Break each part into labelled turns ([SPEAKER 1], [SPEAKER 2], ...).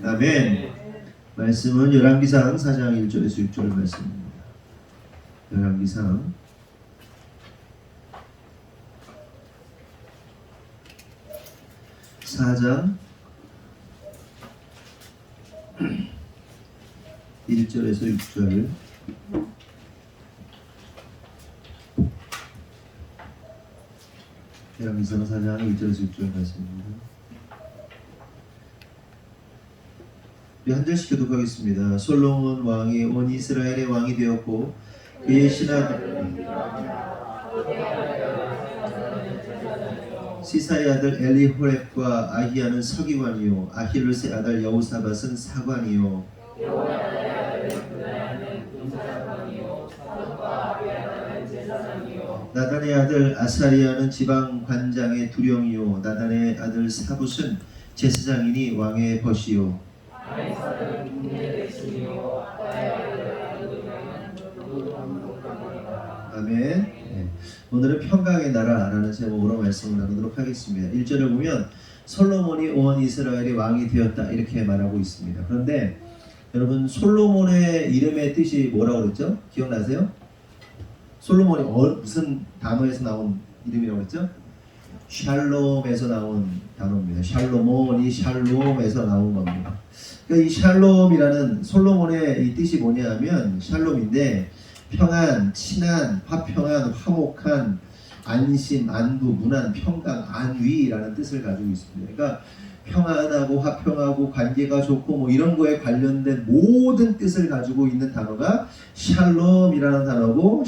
[SPEAKER 1] 아멘. 말씀은 열왕기상 4장 1절에서 6절 말씀입니다. 열왕기상 4장 1절에서 6절. 열왕기상 4장 1절에서 6절 말씀입니다. 한 절씩 교독하겠습니다. 솔로몬 왕이 온 이스라엘의 왕이 되었고 그의 신하들 시사의 아들 엘리호렙과 아히야는 서기관이요 아힐루스의 아들 여호사밧은 사관이요 나단의 아들 아사리야는 지방 관장의 두령이요 나단의 아들 사붓은 제사장이니 왕의 벗이요 아멘. 네. 오늘은 평강의 나라라는 제목으로 말씀을 나누도록 하겠습니다. 1절을 보면 솔로몬이 온 이스라엘의 왕이 되었다 이렇게 말하고 있습니다. 그런데 여러분 솔로몬의 이름의 뜻이 뭐라고 그랬죠? 기억나세요? 솔로몬이 무슨 단어에서 나온 이름이라고 그랬죠? 샬롬에서 나온 단어입니다. 샬롬이 샬롬에서 나온 겁니다. 그러니까 이 샬롬이라는 솔로몬의 이 뜻이 뭐냐면 샬롬인데 평안, 친안, 화평한, 화목한, 안심, 안부, 문안, 평강, 안위라는 뜻을 가지고 있습니다. 그러니까 평안하고 화평하고 관계가 좋고 뭐 이런 거에 관련된 모든 뜻을 가지고 있는 단어가 샬롬이라는 단어고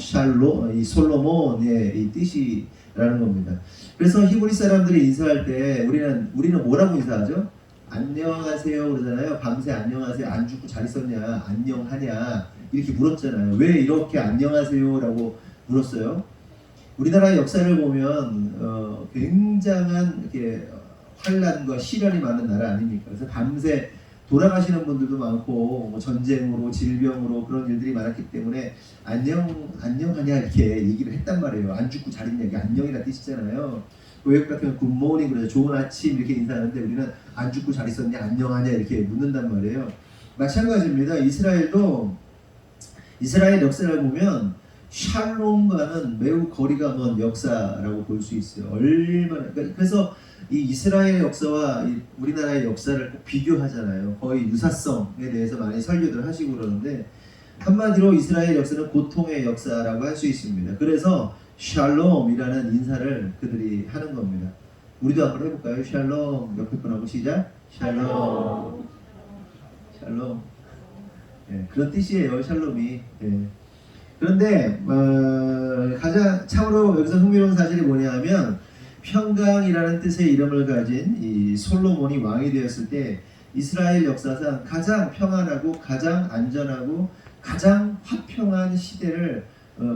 [SPEAKER 1] 이 솔로몬의 이 뜻이라는 겁니다. 그래서 히브리 사람들이 인사할 때 우리는 뭐라고 인사하죠? 안녕하세요 그러잖아요. 밤새 안녕하세요 안 죽고 잘 있었냐 안녕하냐 이렇게 물었잖아요. 왜 이렇게 안녕하세요라고 물었어요? 우리나라의 역사를 보면 굉장한 이렇게 환란과 시련이 많은 나라 아닙니까? 그래서 밤새 돌아가시는 분들도 많고 뭐 전쟁으로 질병으로 그런 일들이 많았기 때문에 안녕하냐 이렇게 얘기를 했단 말이에요. 안 죽고 잘 있냐 이게 안녕이라는 뜻이잖아요. 외국 같은 경우 굿모닝 그래서 좋은 아침 이렇게 인사하는데 우리는 안 죽고 잘 있었냐 안녕하냐 이렇게 묻는단 말이에요. 마찬가지입니다. 이스라엘 역사를 보면 샬롬과는 매우 거리가 먼 역사라고 볼 수 있어요. 그래서 이 이스라엘의 역사와 우리나라의 역사를 꼭 비교하잖아요. 거의 유사성에 대해서 많이 설교들 하시고 그러는데 한마디로 이스라엘 역사는 고통의 역사라고 할 수 있습니다. 그래서 샬롬이라는 인사를 그들이 하는 겁니다. 우리도 한번 해볼까요? 샬롬 옆에 분하고 시작. 샬롬. 샬롬. 네, 그런 뜻이에요. 샬롬이. 네. 그런데 가장 참으로 여기서 흥미로운 사실이 뭐냐면 평강이라는 뜻의 이름을 가진 이 솔로몬이 왕이 되었을 때 이스라엘 역사상 가장 평안하고 가장 안전하고 가장 화평한 시대를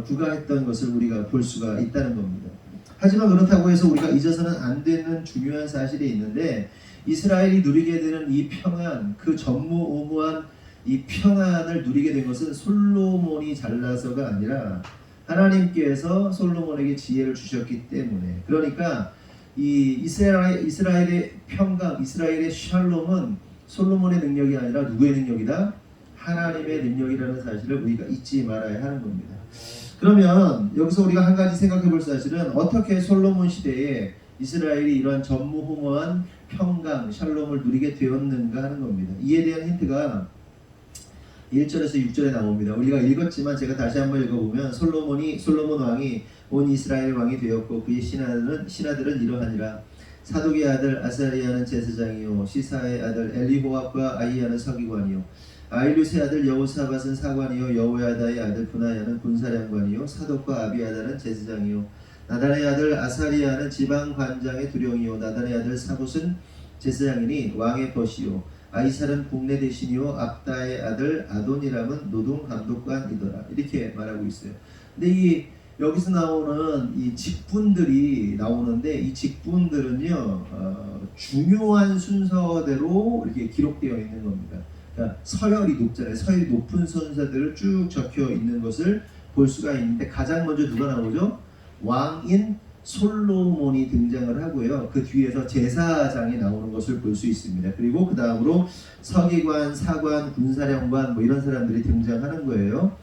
[SPEAKER 1] 구가했던 것을 우리가 볼 수가 있다는 겁니다. 하지만 그렇다고 해서 우리가 잊어서는 안 되는 중요한 사실이 있는데 이스라엘이 누리게 되는 이 평안, 그 전무후무한 이 평안을 누리게 된 것은 솔로몬이 잘나서가 아니라 하나님께서 솔로몬에게 지혜를 주셨기 때문에 그러니까 이 이스라엘의 평강, 이스라엘의 샬롬은 솔로몬의 능력이 아니라 누구의 능력이다? 하나님의 능력이라는 사실을 우리가 잊지 말아야 하는 겁니다. 그러면 여기서 우리가 한 가지 생각해 볼 사실은 어떻게 솔로몬 시대에 이스라엘이 이러한 전무후무한 평강, 샬롬을 누리게 되었는가 하는 겁니다. 이에 대한 힌트가 1절에서 6절에 나옵니다. 우리가 읽었지만 제가 다시 한번 읽어보면 솔로몬 왕이 온 이스라엘 왕이 되었고 그의 신하들은 이러하니라. 사독의 아들 아사리야는 제사장이요 시사의 아들 엘리호압과 아히야는 서기관이요 아힐루스의 아들 여호사밧은 사관이요 여호야다의 아들 분하야는 군사령관이요 사독과 아비아다는 제사장이요 나단의 아들 아사리야는 지방 관장의 두령이요 나단의 아들 사붓은 제사장이니 왕의 벗이요 아이살은 국내 대신이요 압다의 아들 아도니람은 노동 감독관이더라 이렇게 말하고 있어요. 근데 여기서 나오는 이 직분들이 나오는데 이 직분들은요 중요한 순서대로 이렇게 기록되어 있는 겁니다. 그러니까 서열이 높잖아요. 서열이 높은 순서들을 쭉 적혀 있는 것을 볼 수가 있는데 가장 먼저 누가 나오죠? 왕인 솔로몬이 등장을 하고요. 그 뒤에서 제사장이 나오는 것을 볼 수 있습니다. 그리고 그 다음으로 서기관, 사관, 군사령관 뭐 이런 사람들이 등장하는 거예요.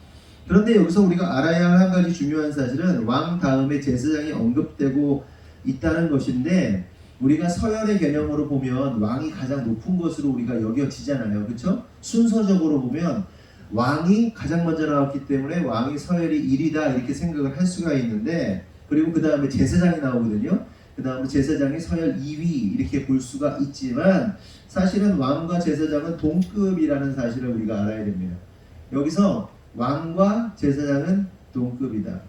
[SPEAKER 1] 그런데 여기서 우리가 알아야 할 한 가지 중요한 사실은 왕 다음에 제사장이 언급되고 있다는 것인데, 우리가 서열의 개념으로 보면 왕이 가장 높은 것으로 우리가 여겨지잖아요. 그렇죠? 순서적으로 보면 왕이 가장 먼저 나왔기 때문에 왕이 서열이 1위다 이렇게 생각을 할 수가 있는데, 그리고 그 다음에 제사장이 나오거든요. 그 다음에 제사장이 서열 2위 이렇게 볼 수가 있지만, 사실은 왕과 제사장은 동급이라는 사실을 우리가 알아야 됩니다. 여기서 왕과 제사장은 동급이다.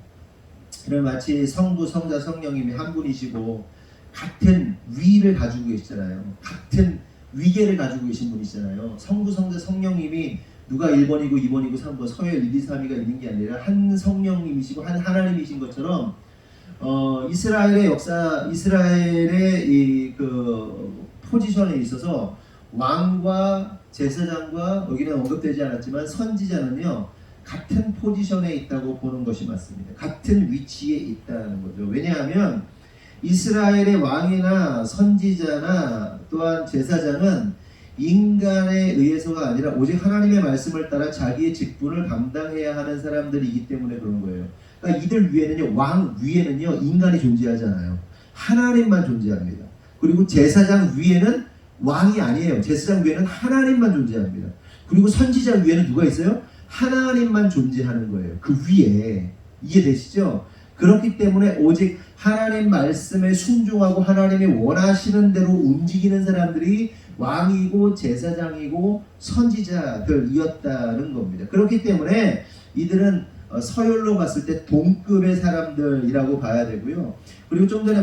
[SPEAKER 1] 그럼 마치 성부, 성자, 성령님이 한 분이시고 같은 위를 가지고 계시잖아요. 같은 위계를 가지고 계신 분이시잖아요. 성부, 성자, 성령님이 누가 1번이고 2번이고 3번 서열 1, 2, 3위가 있는 게 아니라 한 성령님이시고 한 하나님이신 것처럼, 이스라엘의 역사, 이스라엘의 이 그 포지션에 있어서 왕과 제사장과, 여기는 언급되지 않았지만 선지자는요 같은 포지션에 있다고 보는 것이 맞습니다. 같은 위치에 있다는 거죠. 왜냐하면 이스라엘의 왕이나 선지자나 또한 제사장은 인간에 의해서가 아니라 오직 하나님의 말씀을 따라 자기의 직분을 감당해야 하는 사람들이기 때문에 그런 거예요. 그러니까 이들 위에는요, 왕 위에는요 인간이 존재하지 않아요. 하나님만 존재합니다. 그리고 제사장 위에는 왕이 아니에요. 제사장 위에는 하나님만 존재합니다. 그리고 선지자 위에는 누가 있어요? 하나님만 존재하는 거예요. 그 위에. 이해되시죠? 그렇기 때문에 오직 하나님 말씀에 순종하고 하나님이 원하시는 대로 움직이는 사람들이 왕이고 제사장이고 선지자들이었다는 겁니다. 그렇기 때문에 이들은 서열로 봤을 때 동급의 사람들이라고 봐야 되고요. 그리고 좀 전에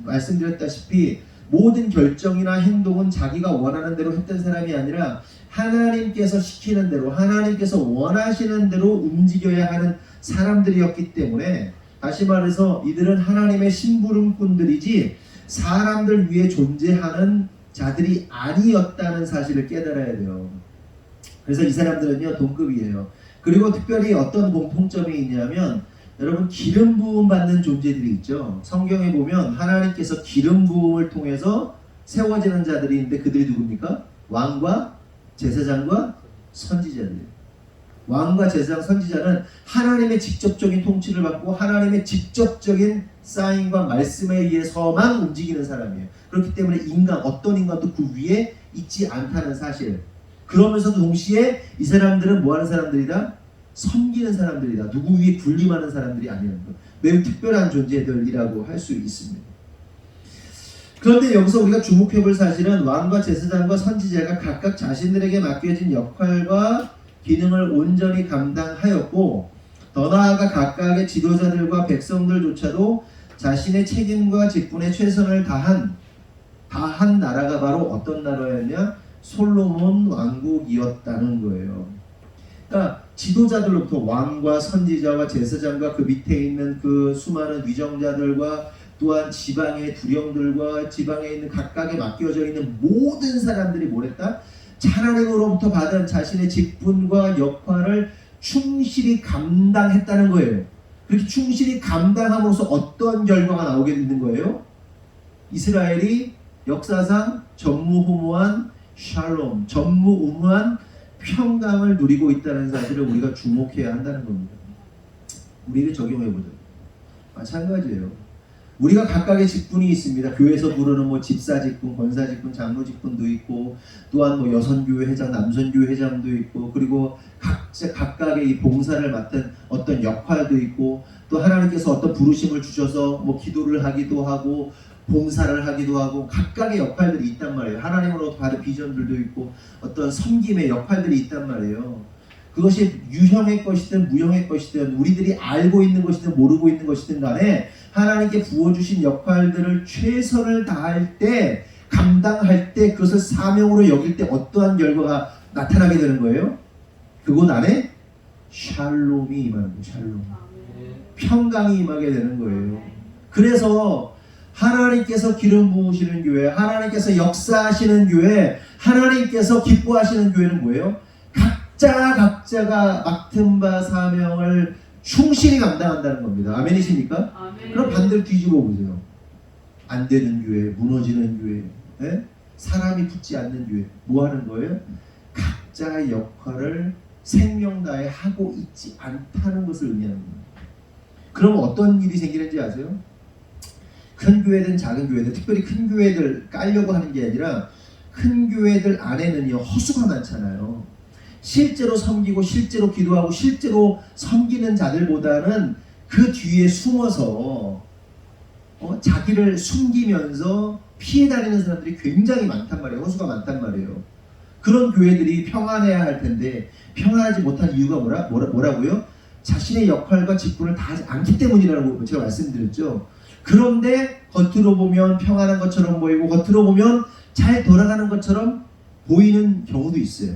[SPEAKER 1] 말씀드렸다시피 모든 결정이나 행동은 자기가 원하는 대로 했던 사람이 아니라 하나님께서 시키는 대로, 하나님께서 원하시는 대로 움직여야 하는 사람들이었기 때문에, 다시 말해서 이들은 하나님의 심부름꾼들이지 사람들 위에 존재하는 자들이 아니었다는 사실을 깨달아야 돼요. 그래서 이 사람들은요 동급이에요. 그리고 특별히 어떤 공통점이 있냐면, 여러분 기름 부음 받는 존재들이 있죠. 성경에 보면 하나님께서 기름 부음을 통해서 세워지는 자들이 있는데, 그들이 누굽니까? 왕과 제사장과 선지자들이에요. 왕과 제사장, 선지자는 하나님의 직접적인 통치를 받고 하나님의 직접적인 사인과 말씀에 의해서만 움직이는 사람이에요. 그렇기 때문에 어떤 인간도 그 위에 있지 않다는 사실. 그러면서도 동시에 이 사람들은 뭐 하는 사람들이다? 섬기는 사람들이다. 누구 위에 군림하는 사람들이 아니라는 것. 매우 특별한 존재들이라고 할 수 있습니다. 그런데 여기서 우리가 주목해 볼 사실은 왕과 제사장과 선지자가 각각 자신들에게 맡겨진 역할과 기능을 온전히 감당하였고, 더 나아가 각각의 지도자들과 백성들조차도 자신의 책임과 직분에 최선을 다한 나라가 바로 어떤 나라였냐? 솔로몬 왕국이었다는 거예요. 그러니까 지도자들로부터 왕과 선지자와 제사장과 그 밑에 있는 그 수많은 위정자들과 또한 지방의 두령들과 지방에 있는 각각에 맡겨져 있는 모든 사람들이 뭐랬다? 하나님으로부터 받은 자신의 직분과 역할을 충실히 감당했다는 거예요. 그렇게 충실히 감당함으로써 어떤 결과가 나오게 되는 거예요? 이스라엘이 역사상 전무후무한 샬롬, 전무후무한 평강을 누리고 있다는 사실을 우리가 주목해야 한다는 겁니다. 우리를 적용해보죠. 마찬가지예요. 우리가 각각의 직분이 있습니다. 교회에서 부르는 뭐 집사 직분, 권사 직분, 장로 직분도 있고, 또한 뭐 여선교회 회장, 남선교회 회장도 있고, 그리고 각각의 이 봉사를 맡은 어떤 역할도 있고, 또 하나님께서 어떤 부르심을 주셔서 뭐 기도를 하기도 하고 봉사를 하기도 하고 각각의 역할들이 있단 말이에요. 하나님으로부터 받은 비전들도 있고 어떤 섬김의 역할들이 있단 말이에요. 그것이 유형의 것이든 무형의 것이든 우리들이 알고 있는 것이든 모르고 있는 것이든 간에 하나님께 부어주신 역할들을 최선을 다할 때, 감당할 때, 그것을 사명으로 여길 때 어떠한 결과가 나타나게 되는 거예요? 그곳 안에 샬롬이 임하는 거예요. 샬롬. 평강이 임하게 되는 거예요. 그래서 하나님께서 기름 부으시는 교회, 하나님께서 역사하시는 교회, 하나님께서 기뻐하시는 교회는 뭐예요? 각자가 맡은 바 사명을 충실히 감당한다는 겁니다. 아멘이십니까?
[SPEAKER 2] 아멘.
[SPEAKER 1] 그럼 반대로 뒤집어 보세요. 안 되는 교회, 무너지는 교회, 예? 사람이 붙지 않는 교회, 뭐 하는 거예요? 각자의 역할을 생명 다해 하고 있지 않다는 것을 의미하는 겁니다. 그럼 어떤 일이 생기는지 아세요? 큰 교회든 작은 교회든, 특별히 큰 교회들 깔려고 하는 게 아니라 큰 교회들 안에는요 허수가 많잖아요. 실제로 섬기고 실제로 기도하고 실제로 섬기는 자들보다는 그 뒤에 숨어서 자기를 숨기면서 피해 다니는 사람들이 굉장히 많단 말이에요. 허수가 많단 말이에요. 그런 교회들이 평안해야 할 텐데 평안하지 못한 이유가 뭐라고요? 자신의 역할과 직분을 다하지 않기 때문이라고 제가 말씀드렸죠. 그런데 겉으로 보면 평안한 것처럼 보이고 겉으로 보면 잘 돌아가는 것처럼 보이는 경우도 있어요.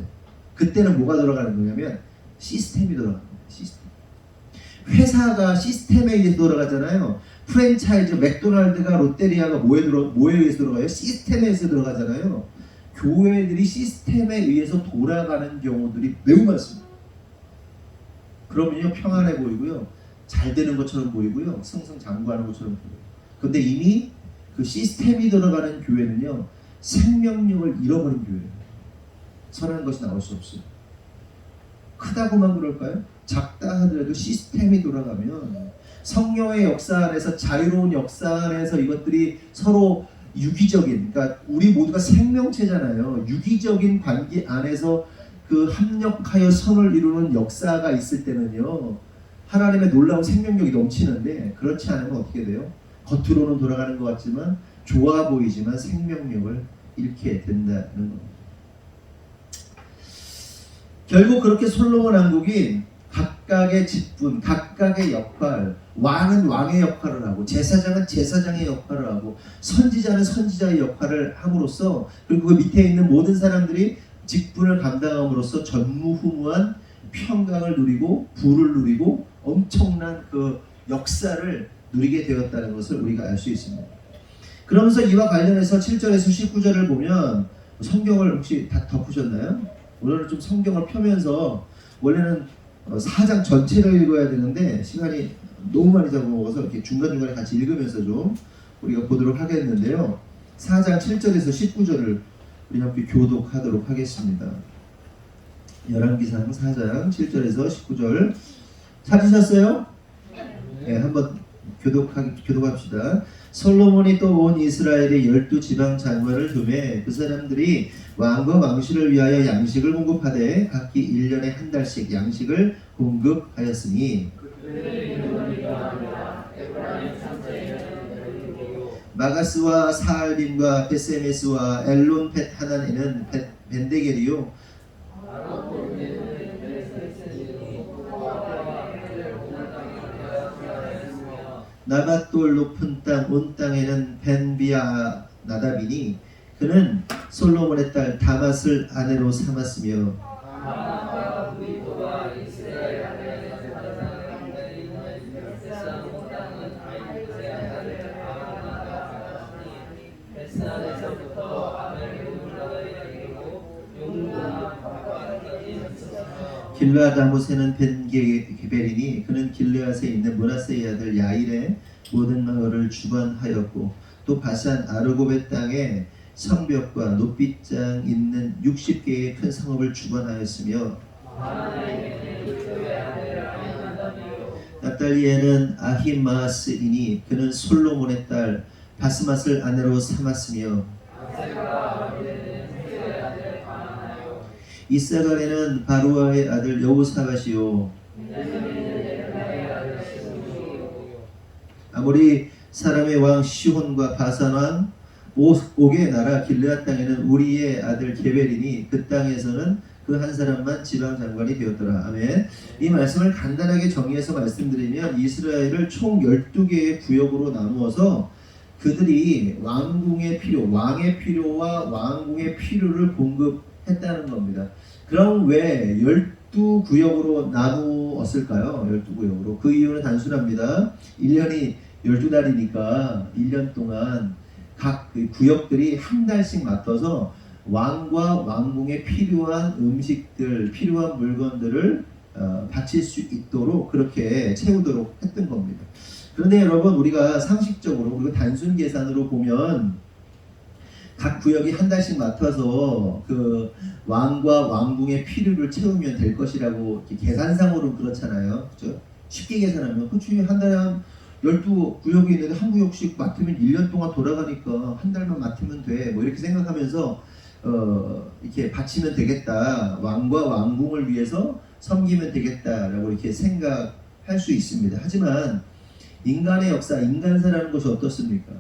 [SPEAKER 1] 그때는 뭐가 돌아가는 거냐면 시스템이 돌아가는 거예요. 시스템. 회사가 시스템에 의해서 돌아가잖아요. 프랜차이즈, 맥도날드가, 롯데리아가 뭐에 의해서 돌아가요? 시스템에 의해서 들어가잖아요. 교회들이 시스템에 의해서 돌아가는 경우들이 매우 많습니다. 그러면요 평안해 보이고요, 잘 되는 것처럼 보이고요, 승승장구하는 것처럼 보여요. 근데 이미 그 시스템이 들어가는 교회는요 생명력을 잃어버린 교회예요. 선한 것이 나올 수 없어요. 크다고만 그럴까요? 작다 하더라도 시스템이 돌아가면 성령의 역사 안에서, 자유로운 역사 안에서 이것들이 서로 유기적인, 그러니까 우리 모두가 생명체잖아요. 유기적인 관계 안에서 그 합력하여 선을 이루는 역사가 있을 때는요 하나님의 놀라운 생명력이 넘치는데, 그렇지 않으면 어떻게 돼요? 겉으로는 돌아가는 것 같지만 좋아 보이지만 생명력을 잃게 된다는 겁니다. 결국 그렇게 솔로몬 왕국이 각각의 직분, 각각의 역할, 왕은 왕의 역할을 하고 제사장은 제사장의 역할을 하고 선지자는 선지자의 역할을 함으로써, 그리고 그 밑에 있는 모든 사람들이 직분을 감당함으로써 전무후무한 평강을 누리고 부를 누리고 엄청난 그 역사를 누리게 되었다는 것을 우리가 알 수 있습니다. 그러면서 이와 관련해서 7절에서 19절을 보면, 성경을 혹시 다 덮으셨나요? 오늘은 좀 성경을 펴면서, 원래는 4장 전체를 읽어야 되는데 시간이 너무 많이 잡아먹어서 이렇게 중간중간에 같이 읽으면서 좀 우리가 보도록 하겠는데요. 4장 7절에서 19절을 우리 함께 교독하도록 하겠습니다. 열왕기상 4장 7절에서 19절 찾으셨어요? 네, 한번 교독합시다. 솔로몬이 또 온 이스라엘의 12지방 장관을 두매 그 사람들이 왕과 왕실을 위하여 양식을 공급하되 각기 1년에 한 달씩 양식을 공급하였으니, 마가스와 사알빔과 베세메스와 엘론 벳 하나네는 벤데겔이요, 나밧돌 높은 땅 온 땅에는 벤비아 나답이니 그는 솔로몬의 딸 다맛을 아내로 삼았으며, 길르앗 아모세는 벤게벨이니 그는 길르앗에 있는 므낫세의 아들 야일의 모든 마을을 주관하였고, 또 바산 아르고베 땅에 성벽과 높이장 있는 60개의 큰 성읍을 주관하였으며, 납달리에는 아히마스이니 그는 솔로몬의 딸 바스맛을 아내로 삼았으며, 이사갈에는 바루아의 아들 여호사밧이요, 아모리 사람의 왕 시혼과 바산 왕 옥의 나라 길르앗 땅에는 우리의 아들 게벨이니 그 땅에서는 그 한 사람만 지방 장관이 되었더라. 아멘. 이 말씀을 간단하게 정리해서 말씀드리면, 이스라엘을 총 12개의 구역으로 나누어서 그들이 왕궁의 필요, 왕의 필요와 왕궁의 필요를 공급했다는 겁니다. 그럼 왜 12구역으로 나누었을까요? 12구역으로. 그 이유는 단순합니다. 1년이 12달이니까 1년 동안 각 구역들이 한 달씩 맡아서 왕과 왕궁에 필요한 음식들, 필요한 물건들을 바칠 수 있도록 그렇게 채우도록 했던 겁니다. 그런데 여러분, 우리가 상식적으로 그리고 단순 계산으로 보면 각 구역이 한 달씩 맡아서 그 왕과 왕궁의 필요를 채우면 될 것이라고 계산상으로는 그렇잖아요. 그렇죠? 쉽게 계산하면 그치, 한 달에 한 12구역이 있는데 한 구역씩 맡으면 1년 동안 돌아가니까 한 달만 맡으면 돼. 뭐 이렇게 생각하면서 이렇게 바치면 되겠다. 왕과 왕궁을 위해서 섬기면 되겠다라고 이렇게 생각할 수 있습니다. 하지만 인간의 역사, 인간사라는 것이 어떻습니까?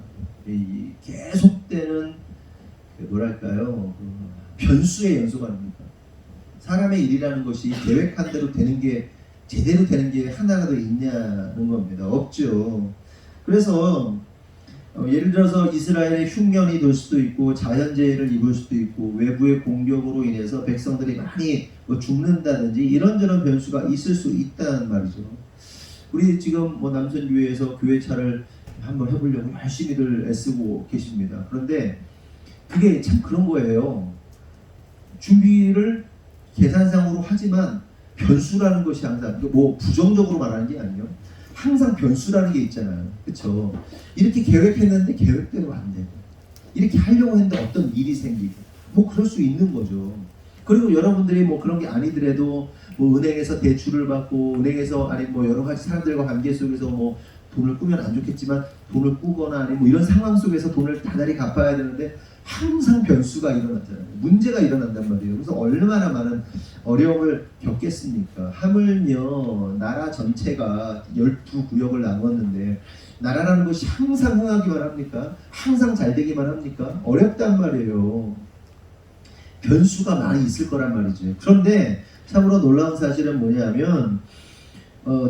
[SPEAKER 1] 이 계속되는 뭐랄까요, 변수의 연속 아닙니까? 사람의 일이라는 것이 계획한 대로 되는 게, 제대로 되는 게 하나라도 있냐는 겁니다. 없죠. 그래서 예를 들어서 이스라엘의 흉년이 될 수도 있고 자연재해를 입을 수도 있고 외부의 공격으로 인해서 백성들이 많이 죽는다든지 이런저런 변수가 있을 수 있다는 말이죠. 우리 지금 남선교회에서 교회차를 한번 해보려고 열심히들 애쓰고 계십니다. 그런데 그게 참 그런 거예요. 준비를 계산상으로 하지만 변수라는 것이 항상 뭐 부정적으로 말하는 게 아니에요. 항상 변수라는 게 있잖아요. 그렇죠? 이렇게 계획했는데 계획대로 안 되고, 이렇게 하려고 했는데 어떤 일이 생기고, 뭐 그럴 수 있는 거죠. 그리고 여러분들이 뭐 그런 게 아니더라도 뭐 은행에서 대출을 받고, 은행에서 아니 뭐 여러 가지 사람들과 관계 속에서 뭐 돈을 꾸면 안 좋겠지만 돈을 꾸거나 아니 뭐 이런 상황 속에서 돈을 다달이 갚아야 되는데 항상 변수가 일어나잖아요. 문제가 일어난단 말이에요. 그래서 얼마나 많은 어려움을 겪겠습니까? 하물며 나라 전체가 12구역을 나눴는데 나라라는 것이 항상 흥하기만 합니까? 항상 잘 되기만 합니까? 어렵단 말이에요. 변수가 많이 있을 거란 말이죠. 그런데 참으로 놀라운 사실은 뭐냐면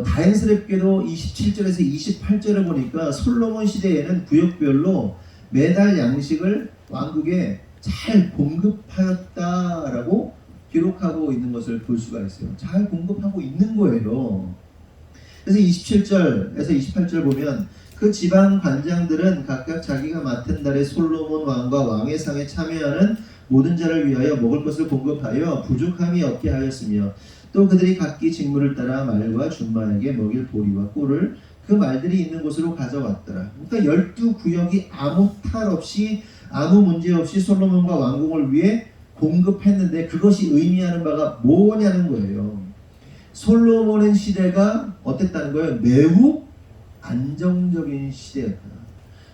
[SPEAKER 1] 다행스럽게도 27절에서 28절을 보니까 솔로몬 시대에는 구역별로 매달 양식을 왕국에 잘 공급하였다라고 기록하고 있는 것을 볼 수가 있어요. 잘 공급하고 있는 거예요. 그래서 27절에서 28절 보면 그 지방 관장들은 각각 자기가 맡은 달에 솔로몬 왕과 왕의 상에 참여하는 모든 자를 위하여 먹을 것을 공급하여 부족함이 없게 하였으며 또 그들이 각기 직무를 따라 말과 준마에게 먹일 보리와 꿀을 그 말들이 있는 곳으로 가져왔더라. 그러니까 12구역이 아무 탈 없이 아무 문제 없이 솔로몬과 왕궁을 위해 공급했는데 그것이 의미하는 바가 뭐냐는 거예요. 솔로몬의 시대가 어땠다는 거예요? 매우 안정적인 시대였다.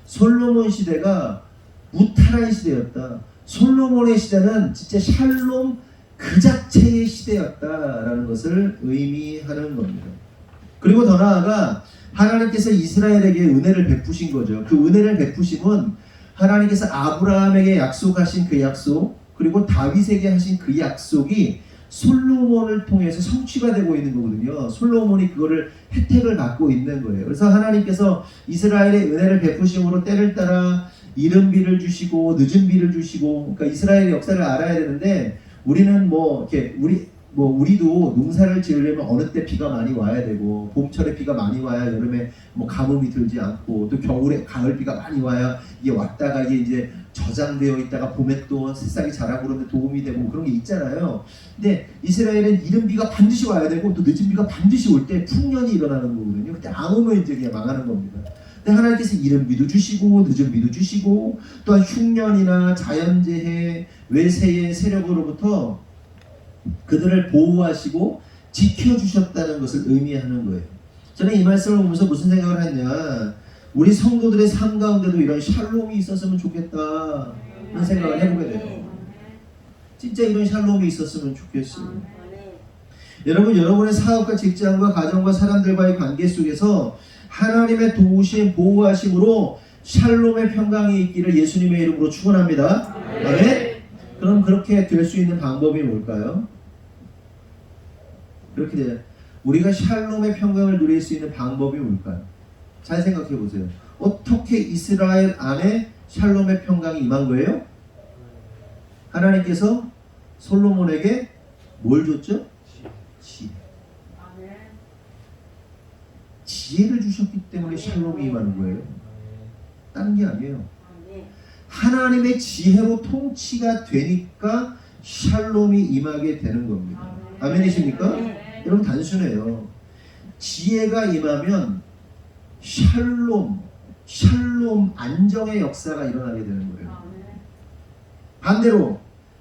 [SPEAKER 1] 솔로몬 시대가 무탈한 시대였다. 솔로몬의 시대는 진짜 샬롬 그 자체의 시대였다라는 것을 의미하는 겁니다. 그리고 더 나아가 하나님께서 이스라엘에게 은혜를 베푸신 거죠. 그 은혜를 베푸심은 하나님께서 아브라함에게 약속하신 그 약속, 그리고 다윗에게 하신 그 약속이 솔로몬을 통해서 성취가 되고 있는 거거든요. 솔로몬이 그거를 혜택을 받고 있는 거예요. 그래서 하나님께서 이스라엘의 은혜를 베푸심으로 때를 따라 이른 비를 주시고 늦은 비를 주시고, 그러니까 이스라엘의 역사를 알아야 되는데 우리는 우리도 농사를 지으려면 어느 때 비가 많이 와야 되고, 봄철에 비가 많이 와야 여름에 가뭄이 들지 않고, 또 겨울에 가을 비가 많이 와야 이게 왔다가 이제 저장되어 있다가 봄에 또 새싹이 자라고 그러는데 도움이 되고 그런 게 있잖아요. 근데 이스라엘은 이른 비가 반드시 와야 되고 또 늦은 비가 반드시 올 때 풍년이 일어나는 거거든요. 그때 안 오면 이제 그냥 망하는 겁니다. 근데 하나님께서 이른 비도 주시고 늦은 비도 주시고, 또한 흉년이나 자연재해, 외세의 세력으로부터 그들을 보호하시고 지켜주셨다는 것을 의미하는 거예요. 저는 이 말씀을 보면서 무슨 생각을 했냐, 우리 성도들의 삶 가운데도 이런 샬롬이 있었으면 좋겠다 이런 생각을 해보게 돼요. 진짜 이런 샬롬이 있었으면 좋겠어요. 여러분, 여러분의 사업과 직장과 가정과 사람들과의 관계 속에서 하나님의 도우심, 보호하심으로 샬롬의 평강이 있기를 예수님의 이름으로 축원합니다. 아멘. 그럼 그렇게 될 수 있는 방법이 뭘까요? 그렇게 돼요. 우리가 샬롬의 평강을 누릴 수 있는 방법이 뭘까요? 잘 생각해 보세요. 어떻게 이스라엘 안에 샬롬의 평강이 임한 거예요? 하나님께서 솔로몬에게 뭘 줬죠? 지혜. 지혜를 주셨기 때문에 샬롬이 임하는 거예요. 다른 게 아니에요. 하나님의 지혜로 통치가 되니까 샬롬이 임하게 되는 겁니다. 아멘이십니까? 여러분 단순해요. 지혜가 임하면 샬롬 안정의 역사가 일어나게 되는 거예요. 반대로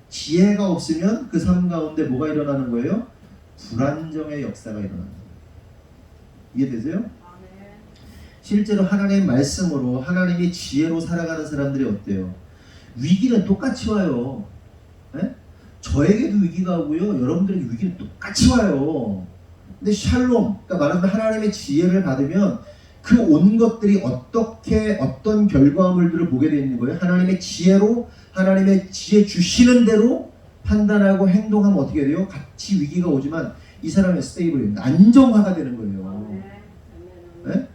[SPEAKER 1] 지혜가 없으면 그 삶 가운데 뭐가 일어나는 거예요? 불안정의 역사가 일어나는 거예요. 이해되세요? 실제로 하나님의 말씀으로 하나님의 지혜로 살아가는 사람들이 어때요? 위기는 똑같이 와요. 네? 저에게도 위기가 오고요. 여러분들에게 위기는 똑같이 와요. 근데 샬롬, 그러니까 말하면 하나님의 지혜를 받으면 그 온 것들이 어떤 결과물들을 보게 되는 거예요. 하나님의 지혜로, 하나님의 지혜 주시는 대로 판단하고 행동하면 어떻게 돼요? 같이 위기가 오지만 이 사람의 스테이블입니다. 안정화가 되는 거예요. 네?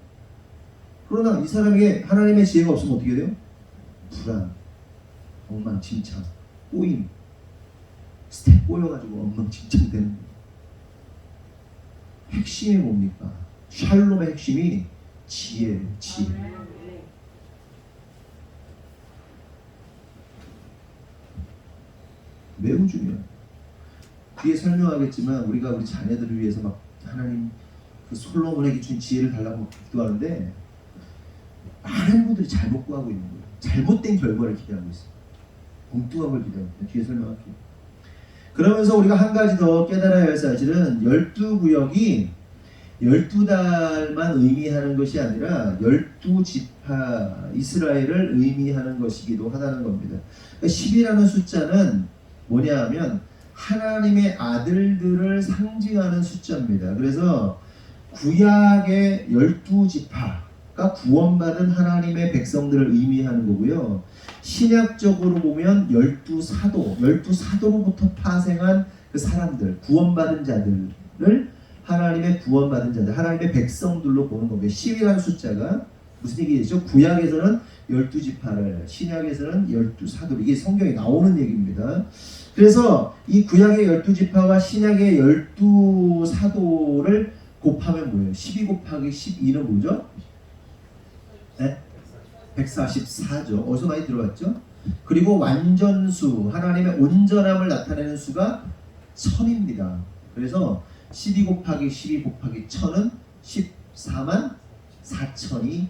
[SPEAKER 1] 그러나 이 사람에게 하나님의 지혜가 없으면 어떻게 돼요? 불안, 엉망진창, 꼬임, 스텝 꼬여가지고 엉망진창 되는 거예요. 핵심이 뭡니까? 샬롬의 핵심이 지혜예요. 지혜. 매우 중요해요. 뒤에 설명하겠지만 우리가 우리 자녀들을 위해서 막 하나님 그 솔로몬에게 준 지혜를 달라고 기도하는데 많은 분들이 잘못 구하고 있는 거예요. 잘못된 결과를 기대하고 있어요. 엉뚱한 걸 기대하고 있어요. 뒤에 설명할게요. 그러면서 우리가 한 가지 더 깨달아야 할 사실은 12구역이 12달만 의미하는 것이 아니라 12지파 이스라엘을 의미하는 것이기도 하다는 겁니다. 10이라는 숫자는 뭐냐 하면 하나님의 아들들을 상징하는 숫자입니다. 그래서 구약의 12지파가 구원받은 하나님의 백성들을 의미하는 거고요. 신약적으로 보면 12사도로부터 파생한 그 사람들, 구원받은 자들을 하나님의 구원받은 자들, 하나님의 백성들로 보는 겁니다. 10이라는 숫자가 무슨 얘기죠? 구약에서는 12지파를, 신약에서는 12사도, 이게 성경에 나오는 얘기입니다. 그래서 이 구약의 12지파와 신약의 12사도를 곱하면 뭐예요? 12 곱하기 12는 뭐죠? 네? 144죠. 어디서 많이 들어봤죠? 그리고 완전수, 하나님의 온전함을 나타내는 수가 1000입니다. 그래서 12 곱하기 12 곱하기 1000은 14만 4천이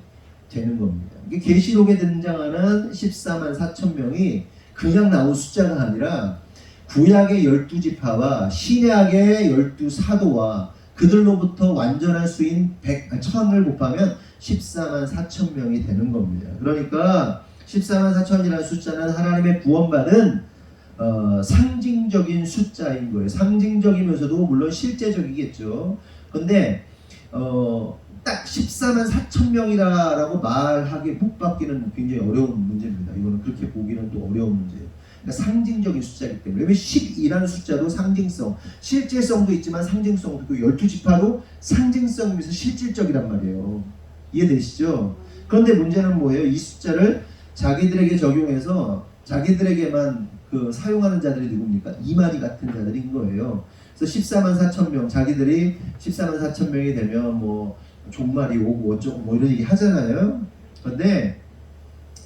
[SPEAKER 1] 되는 겁니다. 이게 계시록에 등장하는 14만 4천 명이 그냥 나온 숫자가 아니라 구약의 12지파와 신약의 12사도와 그들로부터 완전한 수인 1000을 곱하면 14만 4천 명이 되는 겁니다. 그러니까 14만 4천이라는 숫자는 하나님의 구원받은 상징적인 숫자인 거예요. 상징적이면서도 물론 실제적이겠죠. 근데 딱 14만 4천 명이라고 말하기 못 받기는 굉장히 어려운 문제입니다. 이거는 그렇게 보기는 또 어려운 문제예요. 그러니까 상징적인 숫자이기 때문에. 왜냐면 12라는 숫자도 상징성, 실제성도 있지만 상징성도 있고 12지파도 상징성이면서 실질적이란 말이에요. 이해되시죠? 그런데 문제는 뭐예요? 이 숫자를 자기들에게 적용해서 자기들에게만 사용하는 자들이 누굽니까? 이만희 같은 자들인 거예요. 그래서 14만 4천 명, 자기들이 14만 4천 명이 되면 뭐 종말이 오고 어쩌고 뭐 이런 얘기 하잖아요. 그런데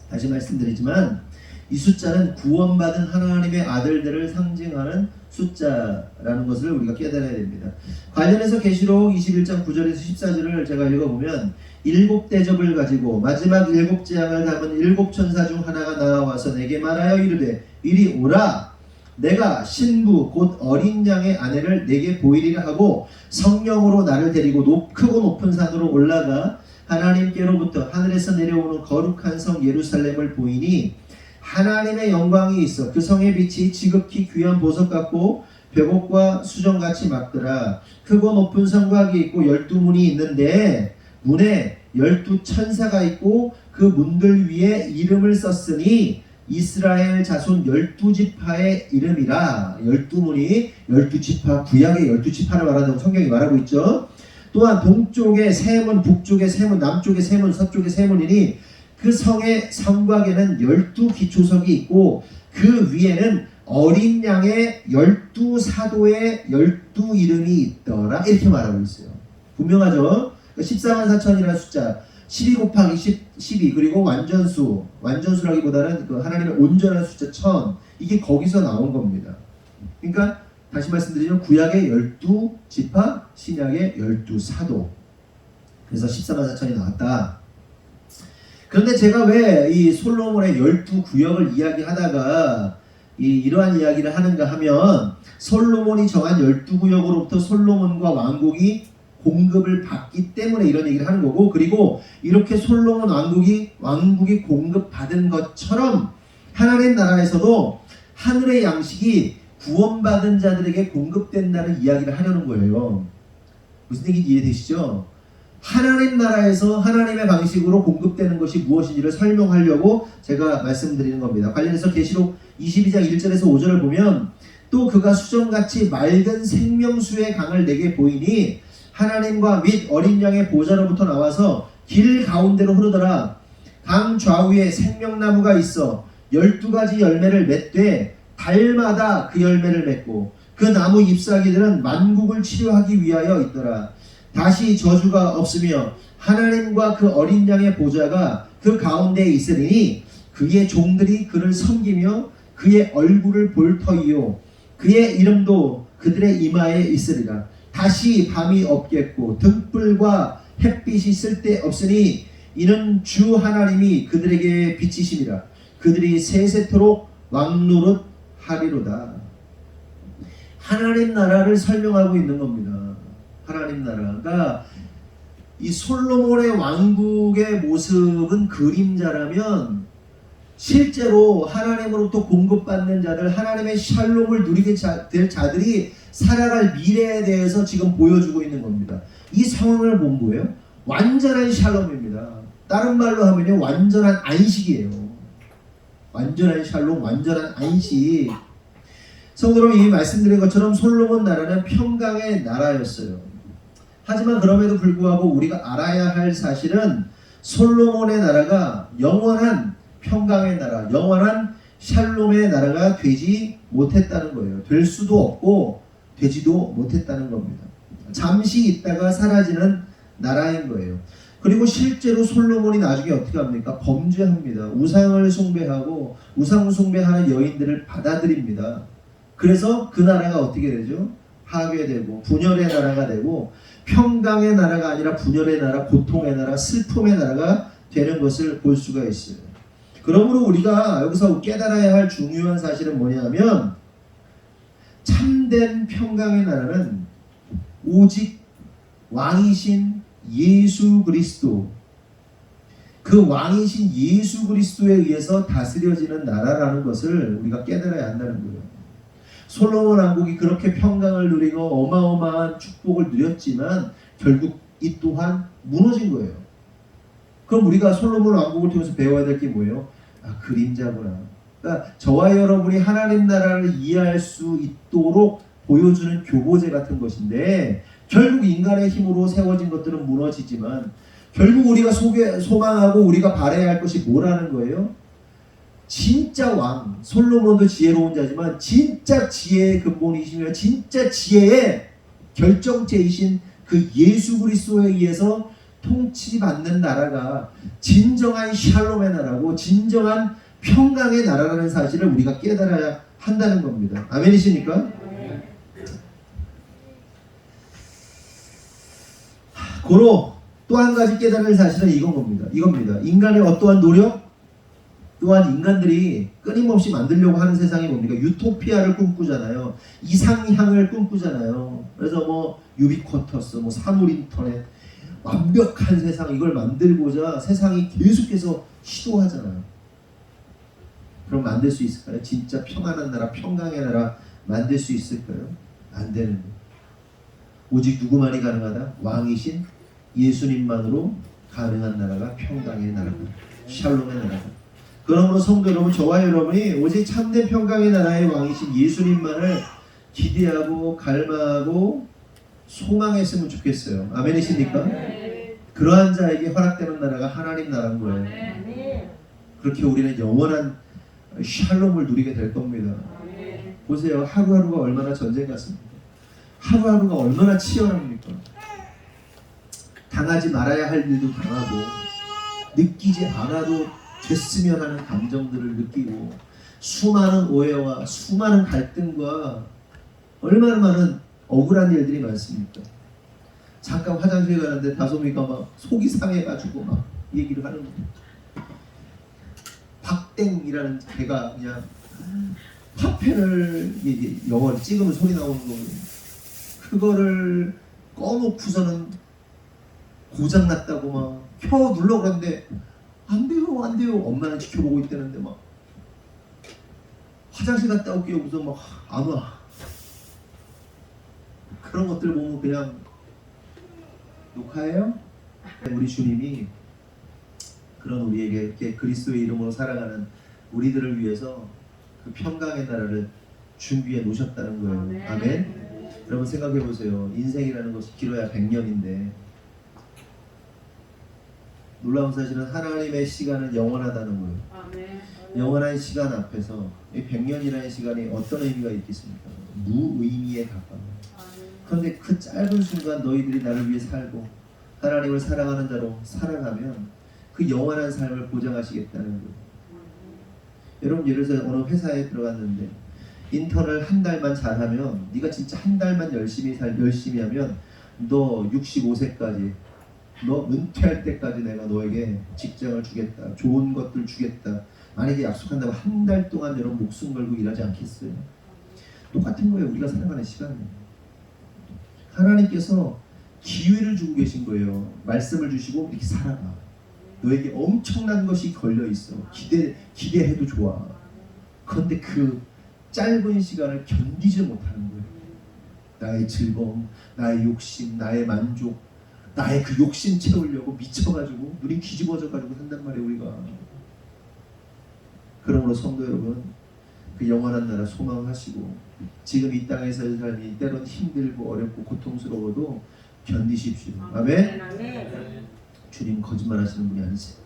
[SPEAKER 1] 다시 말씀드리지만 이 숫자는 구원받은 하나님의 아들들을 상징하는 숫자라는 것을 우리가 깨달아야 됩니다. 관련해서 계시록 21장 9절에서 14절을 제가 읽어보면 7대접을 가지고 마지막 7재앙을 담은 7천사 중 하나가 나와서 내게 말하여 이르되 이리 오라, 내가 신부 곧 어린 양의 아내를 내게 보이리라 하고 성령으로 나를 데리고 크고 높은 산으로 올라가 하나님께로부터 하늘에서 내려오는 거룩한 성 예루살렘을 보이니 하나님의 영광이 있어 그 성의 빛이 지극히 귀한 보석 같고 벽옥과 수정같이 막더라. 크고 높은 성곽이 있고 12문이 있는데 문에 12천사가 있고 그 문들 위에 이름을 썼으니 이스라엘 자손 12지파의 이름이라. 12문이 12지파, 구약의 12지파를 말한다고 성경이 말하고 있죠. 또한 동쪽에 세 문, 북쪽에 세 문, 남쪽에 세 문, 서쪽에 세 문이니 그 성의 성곽에는 12기초석이 있고 그 위에는 어린 양의 12사도의 12이름이 있더라. 이렇게 말하고 있어요. 분명하죠? 14만 4천이라는 숫자, 12 곱하기 12, 그리고 완전수라기보다는 그 하나님의 온전한 숫자 1000, 이게 거기서 나온 겁니다. 그러니까 다시 말씀드리면 구약의 12지파, 신약의 12사도. 그래서 14만 4천이 나왔다. 그런데 제가 왜 이 솔로몬의 12구역을 이야기하다가 이러한 이야기를 하는가 하면, 솔로몬이 정한 12구역으로부터 솔로몬과 왕국이 공급을 받기 때문에 이런 얘기를 하는 거고, 그리고 이렇게 솔로몬 왕국이 공급받은 것처럼 하나님 나라에서도 하늘의 양식이 구원받은 자들에게 공급된다는 이야기를 하려는 거예요. 무슨 얘기인지 이해되시죠? 하나님 나라에서 하나님의 방식으로 공급되는 것이 무엇인지를 설명하려고 제가 말씀드리는 겁니다. 관련해서 계시록 22장 1절에서 5절을 보면, 또 그가 수정같이 맑은 생명수의 강을 내게 보이니 하나님과 및 어린 양의 보좌로부터 나와서 길 가운데로 흐르더라. 강 좌우에 생명나무가 있어 12가지 열매를 맺되 달마다 그 열매를 맺고 그 나무 잎사귀들은 만국을 치료하기 위하여 있더라. 다시 저주가 없으며 하나님과 그 어린 양의 보좌가 그 가운데에 있으리니 그의 종들이 그를 섬기며 그의 얼굴을 볼 터이요 그의 이름도 그들의 이마에 있으리라. 다시 밤이 없겠고 등불과 햇빛이 쓸데없으니 이는 주 하나님이 그들에게 비치심이라. 그들이 세세토록 왕노릇 하리로다. 하나님 나라를 설명하고 있는 겁니다. 하나님 나라가 이 솔로몬의 왕국의 모습은 그림자라면, 실제로 하나님으로부터 공급받는 자들, 하나님의 샬롬을 누리게 될 자들이 살아갈 미래에 대해서 지금 보여주고 있는 겁니다. 이 상황을 본 거예요. 완전한 샬롬입니다. 다른 말로 하면요, 완전한 안식이에요. 완전한 샬롬, 완전한 안식. 성도 여러분, 이미 말씀드린 것처럼 솔로몬 나라는 평강의 나라였어요. 하지만 그럼에도 불구하고 우리가 알아야 할 사실은 솔로몬의 나라가 영원한 평강의 나라, 영원한 샬롬의 나라가 되지 못했다는 거예요. 될 수도 없고 되지도 못했다는 겁니다. 잠시 있다가 사라지는 나라인 거예요. 그리고 실제로 솔로몬이 나중에 어떻게 합니까? 범죄합니다. 우상을 숭배하고 우상 숭배하는 여인들을 받아들입니다. 그래서 그 나라가 어떻게 되죠? 파괴되고 분열의 나라가 되고, 평강의 나라가 아니라 분열의 나라, 고통의 나라, 슬픔의 나라가 되는 것을 볼 수가 있어요. 그러므로 우리가 여기서 깨달아야 할 중요한 사실은 뭐냐면, 참된 평강의 나라는 오직 왕이신 예수 그리스도, 그 왕이신 예수 그리스도에 의해서 다스려지는 나라라는 것을 우리가 깨달아야 한다는 거예요. 솔로몬 왕국이 그렇게 평강을 누리고 어마어마한 축복을 누렸지만 결국 이 또한 무너진 거예요. 그럼 우리가 솔로몬 왕국을 통해서 배워야 될 게 뭐예요? 그림자구나. 그러니까 저와 여러분이 하나님 나라를 이해할 수 있도록 보여주는 교보제 같은 것인데, 결국 인간의 힘으로 세워진 것들은 무너지지만 결국 우리가 소망하고 우리가 바라야 할 것이 뭐라는 거예요? 진짜 왕, 솔로몬도 지혜로운 자지만 진짜 지혜의 근본이시며 진짜 지혜의 결정체이신 그 예수 그리스도에 의해서 통치받는 나라가 진정한 샬롬의 나라고 진정한 평강의 나라라는 사실을 우리가 깨달아야 한다는 겁니다. 아멘이십니까? 고로 또 한 가지 깨달을 사실은 이겁니다. 인간의 어떠한 노력, 또한 인간들이 끊임없이 만들려고 하는 세상이 뭡니까? 유토피아를 꿈꾸잖아요. 이상향을 꿈꾸잖아요. 그래서 유비쿼터스, 사물인터넷, 완벽한 세상, 이걸 만들고자 세상이 계속해서 시도하잖아요. 그럼 만들 수 있을까요? 진짜 평안한 나라, 평강의 나라 만들 수 있을까요? 안 되는 거예요. 오직 누구만이 가능하다? 왕이신 예수님만으로 가능한 나라가 평강의 나라다. 샬롬의 나라다. 그러므로 성도 여러분, 저와 여러분이 오직 참된 평강의 나라의 왕이신 예수님만을 기대하고 갈망하고 소망했으면 좋겠어요. 아멘이십니까? 그러한 자에게 허락되는 나라가 하나님 나라인 거예요. 그렇게 우리는 영원한 샬롬을 누리게 될 겁니다. 보세요. 하루하루가 얼마나 전쟁 같습니까? 하루하루가 얼마나 치열합니까? 당하지 말아야 할 일도 당하고, 느끼지 않아도 됐으면 하는 감정들을 느끼고, 수많은 오해와 수많은 갈등과 얼마나 많은 억울한 일들이 많습니까? 잠깐 화장실 가는데 다솜이가 막 속이 상해가지고 막 얘기를 하는 거예요. 박땡이라는 걔가 그냥 화펜을 영어를 찍으면 소리 나오는 거예요. 그거를 꺼놓고서는 고장났다고 막 켜 눌러 그러는데 안 돼요 안 돼요. 엄마는 지켜보고 있다는데 막 화장실 갔다 올게요. 무슨 막 안 와. 그런 것들 보면 그냥 녹화해요? 우리 주님이 그런 우리에게 이렇게 그리스도의 이름으로 살아가는 우리들을 위해서 그 평강의 나라를 준비해 놓으셨다는 거예요. 아멘. 여러분 생각해 보세요. 인생이라는 것이 길어야 100년인데 놀라운 사실은 하나님의 시간은 영원하다는 거예요. 영원한 시간 앞에서 이 100년이라는 시간이 어떤 의미가 있겠습니까? 무의미에 가까워요. 그런데 그 짧은 순간 너희들이 나를 위해 살고 하나님을 사랑하는 자로 살아가면 그 영원한 삶을 보장하시겠다는 거예요. 여러분 예를 들어서 어느 회사에 들어갔는데 인턴을 한 달만 잘하면 네가 진짜 한 달만 열심히 하면 너 65세까지 너 은퇴할 때까지 내가 너에게 직장을 주겠다. 좋은 것들 주겠다. 만약에 약속한다면 한 달 동안 여러분 목숨 걸고 일하지 않겠어요? 똑같은 거예요. 우리가 살아가는 시간이에요. 하나님께서 기회를 주고 계신 거예요. 말씀을 주시고 이렇게 살아가. 너에게 엄청난 것이 걸려 있어. 기대해도 좋아. 그런데 그 짧은 시간을 견디지 못하는 거예요. 나의 즐거움, 나의 욕심, 나의 만족, 나의 그 욕심 채우려고 미쳐가지고 눈이 뒤집어져가지고 산단 말이에요. 우리가. 그러므로 성도 여러분, 그 영원한 나라 소망하시고 지금 이 땅에서의 삶이 때론 힘들고 어렵고 고통스러워도 견디십시오. 아멘. 주님 거짓말하시는 분이 아니세요.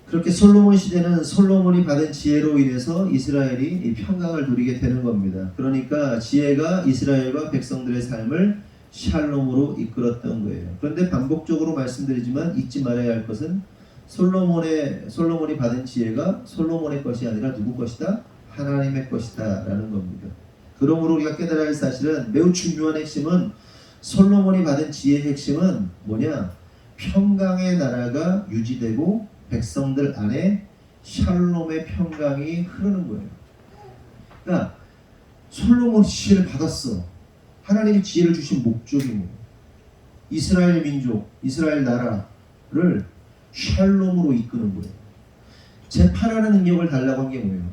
[SPEAKER 1] 그렇게 솔로몬 시대는 솔로몬이 받은 지혜로 인해서 이스라엘이 이 평강을 누리게 되는 겁니다. 그러니까 지혜가 이스라엘과 백성들의 삶을 샬롬으로 이끌었던 거예요. 그런데 반복적으로 말씀드리지만 잊지 말아야 할 것은 솔로몬이 받은 지혜가 솔로몬의 것이 아니라 누구 것이다? 하나님의 것이다 라는 겁니다. 그러므로 우리가 깨달아야 할 사실은 매우 중요한 핵심은 솔로몬이 받은 지혜의 핵심은 뭐냐? 평강의 나라가 유지되고 백성들 안에 샬롬의 평강이 흐르는 거예요. 그러니까 솔로몬이 지혜를 받았어. 하나님이 지혜를 주신 목적이 뭐예요? 이스라엘 민족, 이스라엘 나라를 샬롬으로 이끄는 거예요. 재판하는 능력을 달라고 한 게 뭐예요?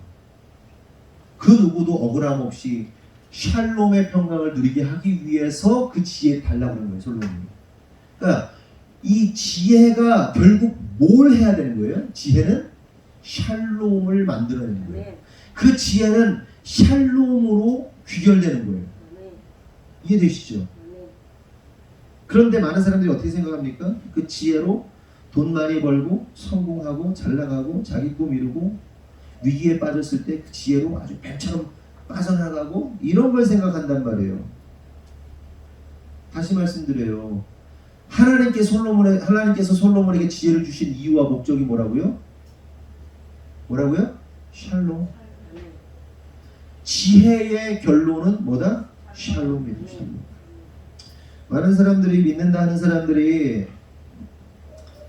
[SPEAKER 1] 그 누구도 억울함 없이 샬롬의 평강을 누리게 하기 위해서 그 지혜 달라고 하는 거예요. 솔로몬이. 그러니까 이 지혜가 결국 뭘 해야 되는 거예요? 지혜는 샬롬을 만들어내는 거예요. 그 지혜는 샬롬으로 귀결되는 거예요. 이해되시죠? 그런데 많은 사람들이 어떻게 생각합니까? 그 지혜로 돈 많이 벌고 성공하고 잘 나가고 자기 꿈 이루고 위기에 빠졌을 때 그 지혜로 아주 뱀처럼 빠져나가고 이런 걸 생각한단 말이에요. 다시 말씀드려요. 하나님께서 솔로몬에게 지혜를 주신 이유와 목적이 뭐라고요? 뭐라고요? 샬롬. 지혜의 결론은 뭐다? 샬롬이에요. 샬롬. 많은 사람들이 믿는다 하는 사람들이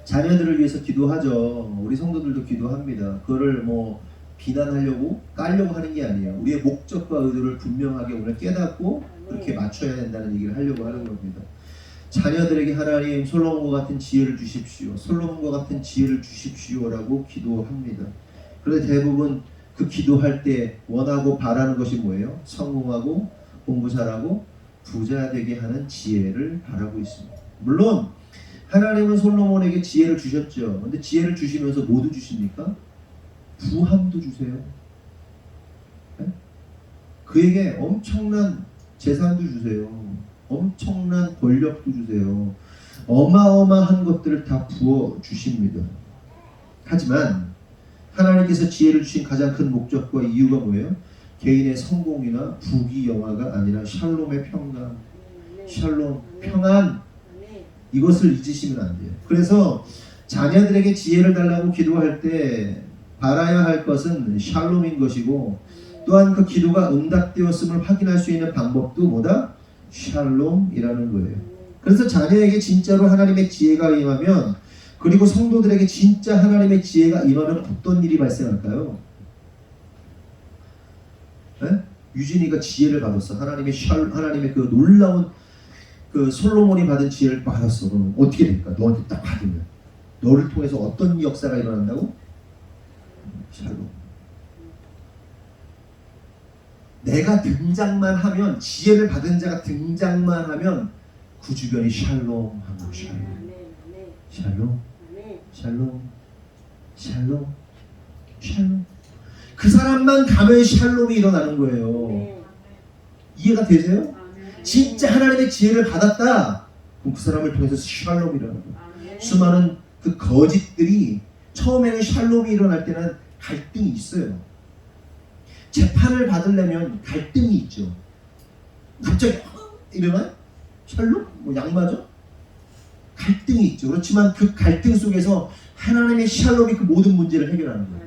[SPEAKER 1] 자녀들을 위해서 기도하죠. 우리 성도들도 기도합니다. 그거를 뭐 비난하려고 깔려고 하는 게 아니에요. 우리의 목적과 의도를 분명하게 오늘 깨닫고 그렇게 맞춰야 된다는 얘기를 하려고 하는 겁니다. 자녀들에게 하나님 솔로몬과 같은 지혜를 주십시오. 솔로몬과 같은 지혜를 주십시오라고 기도합니다. 그런데 대부분 그 기도할 때 원하고 바라는 것이 뭐예요? 성공하고 공부 잘하고 부자 되게 하는 지혜를 바라고 있습니다. 물론 하나님은 솔로몬에게 지혜를 주셨죠. 근데 지혜를 주시면서 뭐도 주십니까? 부함도 주세요. 네? 그에게 엄청난 재산도 주세요. 엄청난 권력도 주세요. 어마어마한 것들을 다 부어 주십니다. 하지만 하나님께서 지혜를 주신 가장 큰 목적과 이유가 뭐예요? 개인의 성공이나 부귀영화가 아니라 샬롬의 평강, 샬롬, 평안, 이것을 잊으시면 안 돼요. 그래서 자녀들에게 지혜를 달라고 기도할 때 바라야 할 것은 샬롬인 것이고 또한 그 기도가 응답되었음을 확인할 수 있는 방법도 뭐다? 샬롬이라는 거예요. 그래서 자녀에게 진짜로 하나님의 지혜가 임하면, 그리고 성도들에게 진짜 하나님의 지혜가 임하면 어떤 일이 발생할까요? 네? 유진이가 지혜를 받았어. 하나님의 그 놀라운 그 솔로몬이 받은 지혜를 받았어. 그럼 어떻게 될까? 너한테 딱 받으면 너를 통해서 어떤 역사가 일어난다고? 샬롬. 내가 등장만 하면, 지혜를 받은 자가 등장만 하면 그 주변이 샬롬하고 샬롬, 샬롬, 샬롬, 샬롬, 샬롬. 그 사람만 가면 샬롬이 일어나는 거예요. 이해가 되세요? 진짜 하나님의 지혜를 받았다. 그럼 그 사람을 통해서 샬롬이 일어나는 거예요. 수많은 그 거짓들이 처음에는 샬롬이 일어날 때는 갈등이 있어요. 재판을 받으려면 갈등이 있죠. 갑자기 이러면 샬롬? 뭐 양마죠? 갈등이 있죠. 그렇지만 그 갈등 속에서 하나님의 샬롬이 그 모든 문제를 해결하는 거예요.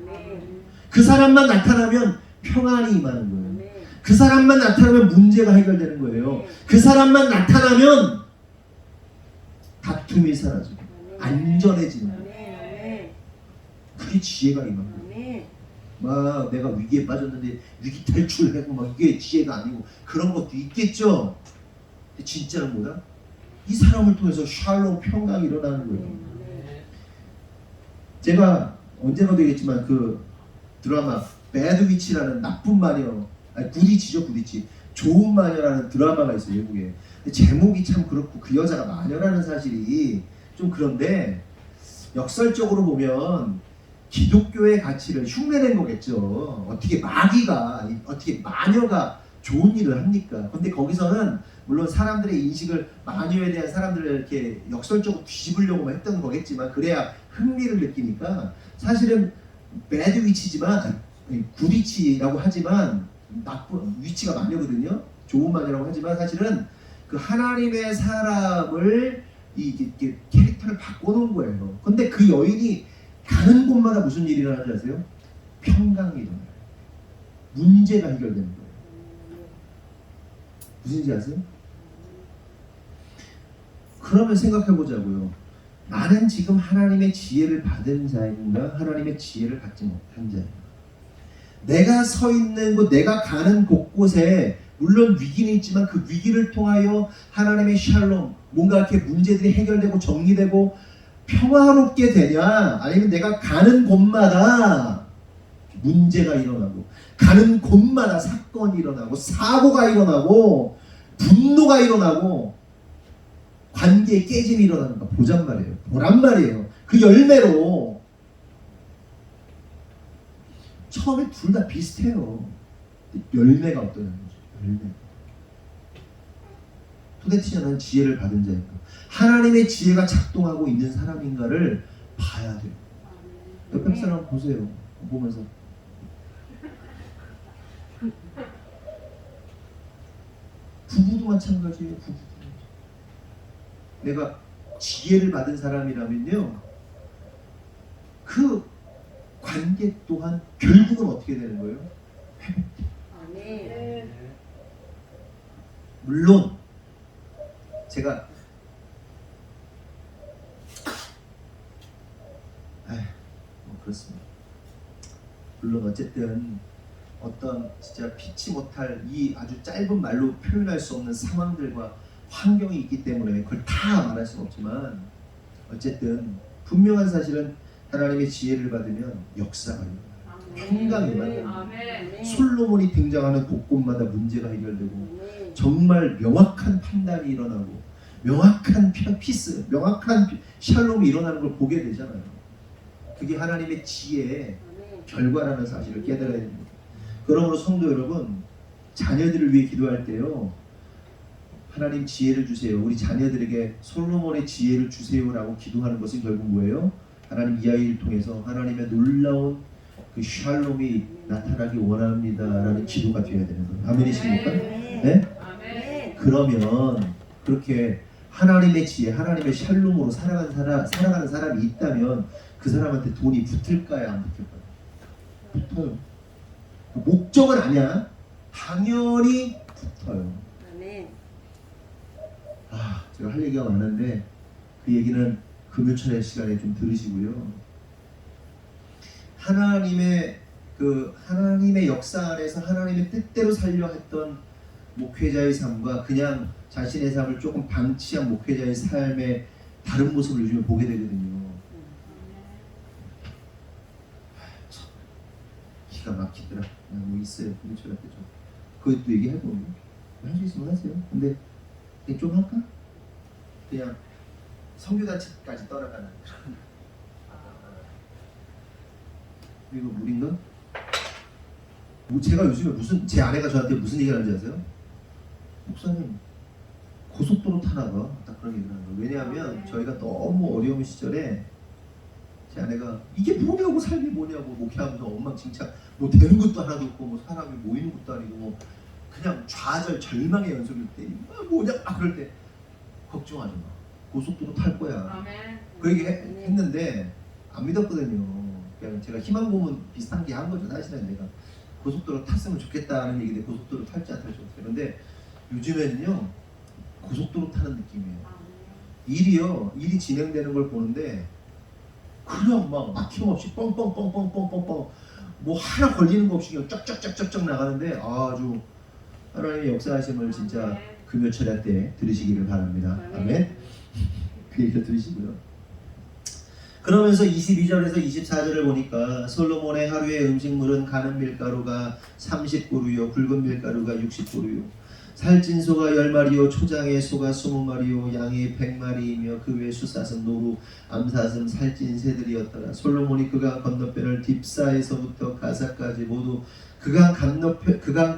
[SPEAKER 1] 그 사람만 나타나면 평안이 임하는 거예요. 그 사람만 나타나면 문제가 해결되는 거예요. 그 사람만 나타나면 다툼이 사라지고 안전해지는 거예요. 그게 지혜가 임하는 거예요. 막 내가 위기에 빠졌는데 위기 탈출하고 막 이게 지혜가 아니고 그런 것도 있겠죠. 근데 진짜는 뭐다? 이 사람을 통해서 샬롬, 평강이 일어나는 거예요. 제가 언젠가도 얘기했지만 그 드라마 배드 위치라는 나쁜 마녀, 아니 구디치죠, 구디치. 좋은 마녀라는 드라마가 있어요, 외국에. 근데 제목이 참 그렇고 그 여자가 마녀라는 사실이 좀 그런데 역설적으로 보면 기독교의 가치를 흉내낸 거겠죠. 어떻게 마귀가, 어떻게 마녀가 좋은 일을 합니까? 근데 거기서는 물론 사람들의 인식을, 마녀에 대한 사람들을 이렇게 역설적으로 뒤집으려고 했던 거겠지만, 그래야 흥미를 느끼니까, 사실은 배드 위치지만, 굿위치라고 하지만 나쁜 위치가 마녀거든요. 좋은 마녀라고 하지만 사실은 그 하나님의 사람을 이게 캐릭터를 바꿔놓은 거예요. 근데 그 여인이 가는 곳마다 무슨 일이 일어나는지 아세요? 평강이 일어나요. 문제가 해결되는 거예요. 무슨지 아세요? 그러면 생각해 보자고요. 나는 지금 하나님의 지혜를 받은 자인가, 하나님의 지혜를 받지 못한 자인가? 내가 서 있는 곳, 내가 가는 곳곳에 물론 위기는 있지만 그 위기를 통하여 하나님의 샬롬, 뭔가 이렇게 문제들이 해결되고 정리되고 평화롭게 되냐, 아니면 내가 가는 곳마다 문제가 일어나고, 가는 곳마다 사건이 일어나고, 사고가 일어나고, 분노가 일어나고, 관계의 깨짐이 일어나는 거 보란 말이에요. 그 열매로 처음에 둘 다 비슷해요. 열매가 어떠냐는 거죠. 열매. 도대체 나는 지혜를 받은 자인가, 하나님의 지혜가 작동하고 있는 사람인가를 봐야 돼요. 옆에 사람 보세요. 보면서 부부도 마찬가지예요. 내가 지혜를 받은 사람이라면요, 그 관계 또한 결국은 어떻게 되는 거예요? 회복돼요. 물론 제가 그렇습니다. 물론 어쨌든 어떤 진짜 피치 못할 이 아주 짧은 말로 표현할 수 없는 상황들과 환경이 있기 때문에 그걸 다 말할 수는 없지만, 어쨌든 분명한 사실은 하나님의 지혜를 받으면 역사가 일어나요. 평강이 일어나요. 솔로몬이 등장하는 곳곳마다 문제가 해결되고, 정말 명확한 판단이 일어나고, 명확한 피스, 명확한 샬롬이 일어나는 걸 보게 되잖아요. 그게 하나님의 지혜의 결과라는 사실을 깨달아야 됩니다. 그러므로 성도 여러분, 자녀들을 위해 기도할 때요, 하나님 지혜를 주세요, 우리 자녀들에게 솔로몬의 지혜를 주세요라고 기도하는 것은 결국 뭐예요? 하나님 이 아이를 통해서 하나님의 놀라운 그 샬롬이 나타나기 원합니다라는 기도가 되어야 되는 거예요. 아멘이십니까? 네? 그러면 그렇게 하나님의 지혜, 하나님의 샬롬으로 살아가는 사람이 있다면 그 사람한테 돈이 붙을까요, 안 붙을까요? 붙어요. 목적은 아니야. 당연히 붙어요.
[SPEAKER 2] 아멘.
[SPEAKER 1] 제가 할 얘기가 많은데 그 얘기는 금요철의 시간에 좀 들으시고요. 하나님의 역사 안에서 하나님의 뜻대로 살려 했던 목회자의 삶과 그냥 자신의 삶을 조금 방치한 목회자의 삶의 다른 모습을 요즘에 보게 되거든요. 기가 막히더라. 그냥 뭐 있어요. 금요철 때 좀. 그것도 얘기해보면 할 수 있으면 하세요. 근데 좀 할까? 그냥 선교단체까지 떠나가는 그런. 이거 물인가? 제가 요즘에 제 아내가 저한테 무슨 얘기를 하는지 아세요? 목사님 고속도로 타나봐. 딱 그런 얘기를 하는 거예요. 왜냐하면 저희가 너무 어려운 시절에 제 아내가 이게 뭐냐고, 삶이 뭐냐고, 목회하면서 엉망진창, 뭐 되는 것도 하나도 없고 뭐 사람이 모이는 것도 아니고 뭐 그냥 좌절 절망의 연속일 때 뭐냐 그럴 때 걱정하지 마. 고속도로 탈 거야.
[SPEAKER 2] 아멘.
[SPEAKER 1] 그 얘기 했는데 안 믿었거든요. 그냥 제가 희망 고문 비슷한 게 한 거죠. 사실은 내가 고속도로 탔으면 좋겠다는 얘기인데 고속도로 탈지 안 탈지 못해요. 근데 요즘에는요 고속도로 타는 느낌이에요. 일이 진행되는 걸 보는데 그냥 막 막힘없이 뻥뻥뻥뻥뻥뻥뻥 뭐 하나 걸리는 거 없이 그냥 쫙쫙쫙쫙쫙 나가는데 아주 하나님의 역사하심을 진짜 금요철야 때 들으시기를 바랍니다. 아멘. 그 얘기를 들으시고요. 그러면서 22절에서 24절을 보니까 솔로몬의 하루의 음식물은 가는 밀가루가 30고루요 굵은 밀가루가 60고루요 살찐 소가 10마리요 초장의 소가 20마리요 양이 100마리이며 그 외 숫사슴 노루 암사슴 살찐 새들이었더라. 솔로몬이 그강 건너편을 딥사에서부터 가사까지 모두 그강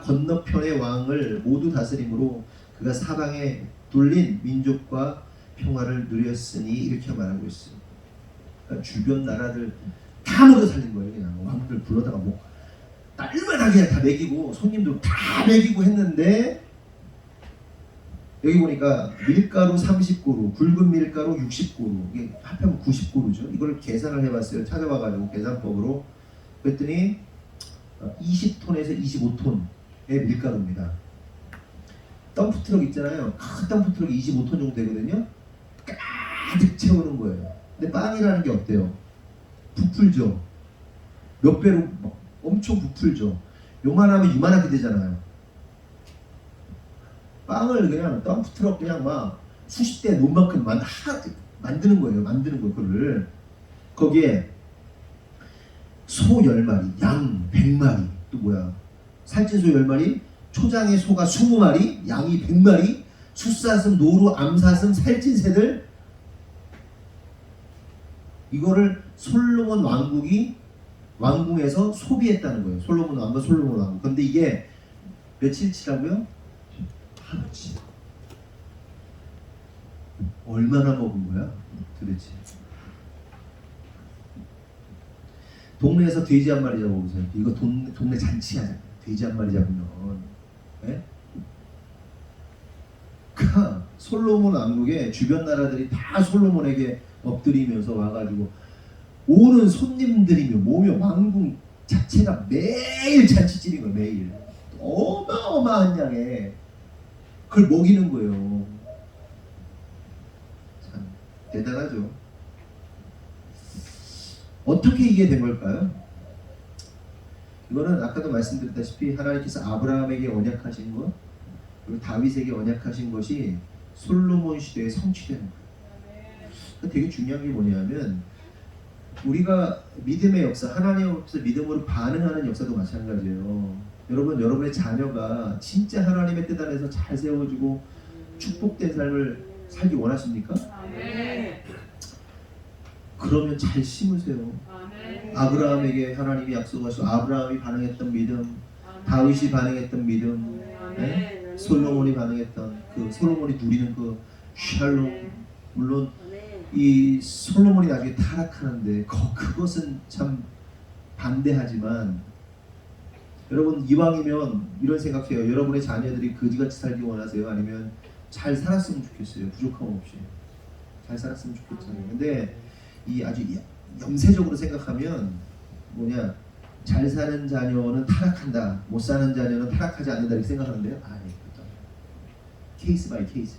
[SPEAKER 1] 건너편의 왕을 모두 다스림으로 그가 사방에 둘린 민족과 평화를 누렸으니 이렇게 말하고 있어요. 그러니까 주변 나라들 다 모두 살린 거예요. 그냥 왕들 불러다가 뭐 얼마나 그냥 다 먹이고 손님들 다 먹이고 했는데 여기 보니까 밀가루 30고루, 굵은 밀가루 60고루, 이게 합하면 90고루죠. 이걸 계산을 해봤어요. 찾아와가지고 계산법으로 그랬더니 20톤에서 25톤의 밀가루입니다. 덤프트럭 있잖아요. 큰 덤프트럭이 25톤 정도 되거든요. 가득 채우는 거예요. 근데 빵이라는 게 어때요? 부풀죠. 몇 배로 엄청 부풀죠. 요만하면 이만하게 되잖아요. 빵을 그냥 덤프트럭 그냥 막 수십 대 놓은 만큼 만드는 거예요. 그거를 거기에 소 10마리, 양 100마리, 또 뭐야? 살찐 소 10마리, 초장의 소가 20마리, 양이 100마리, 숫사슴, 노루, 암사슴, 살찐 새들. 이거를 솔로몬 왕궁에서 소비했다는 거예요. 솔로몬 왕궁. 근데 이게 며칠치라고요? 하루치. 얼마나 먹은 거야? 도대체. 동네에서 돼지 한 마리 잡아보세요. 이거 동네 잔치야. 돼지 한 마리 잡으면. 네? 그러니까 솔로몬 왕국의 주변 나라들이 다 솔로몬에게 엎드리면서 와가지고 오는 손님들이며 뭐며 왕궁 자체가 매일 잔치집인 거예요. 매일 어마어마한 양에 그걸 먹이는 거예요. 참 대단하죠. 어떻게 이게 된 걸까요? 이거는 아까도 말씀드렸다시피 하나님께서 아브라함에게 언약하신 것 그리고 다윗에게 언약하신 것이 솔로몬 시대에 성취되는 거예요. 되게 중요한 게 뭐냐면 우리가 믿음의 역사, 하나님 앞에서 믿음으로 반응하는 역사도 마찬가지예요. 여러분, 여러분의 자녀가 진짜 하나님의 뜻 안에서 잘 세워지고 축복된 삶을 살기 원하십니까?
[SPEAKER 2] 네.
[SPEAKER 1] 그러면 잘 심으세요.
[SPEAKER 2] 네.
[SPEAKER 1] 아브라함에게 하나님이 약속하시고 아브라함이 반응했던 믿음, 다윗이 반응했던 믿음, 네? 솔로몬이 반응했던 그 솔로몬이 누리는 그 샬롬. 물론 이 솔로몬이 나중에 타락하는데 그것은 참 반대하지만 여러분 이왕이면 이런 생각해요. 여러분의 자녀들이 거지같이 살기 원하세요? 아니면 잘 살았으면 좋겠어요? 부족함 없이 잘 살았으면 좋겠잖아요. 근데 이 아주 염세적으로 생각하면 뭐냐 잘 사는 자녀는 타락한다, 못 사는 자녀는 타락하지 않는다 이렇게 생각하는데요. 아니거든요. 케이스 바이 케이스.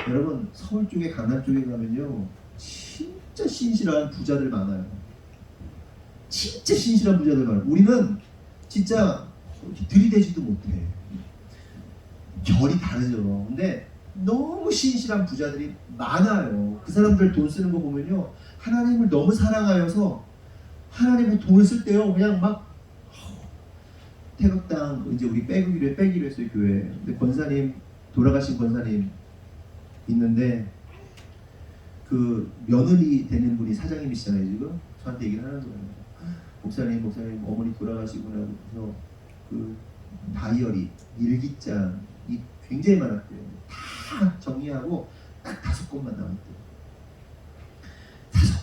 [SPEAKER 1] 여러분 서울 쪽에 강남 쪽에 가면요 진짜 신실한 부자들 많아요. 진짜 신실한 부자들 많아요. 우리는 진짜 들이대지도 못해. 결이 다르죠. 근데 너무 신실한 부자들이 많아요. 그 사람들 돈 쓰는 거 보면요 하나님을 너무 사랑하여서 하나님의 돈을 쓸 때요 그냥 막 태극당 이제 우리 빼기로 했어요 교회. 근데 권사님 돌아가신 권사님 있는데 그 며느리 되는 분이 사장님이시잖아요 지금. 저한테 얘기를 하는 거예요. 목사님 어머니 돌아가시고 나서 그 다이어리 일기장이 굉장히 많았대요. 다 정리하고 딱 5권만 남았대요.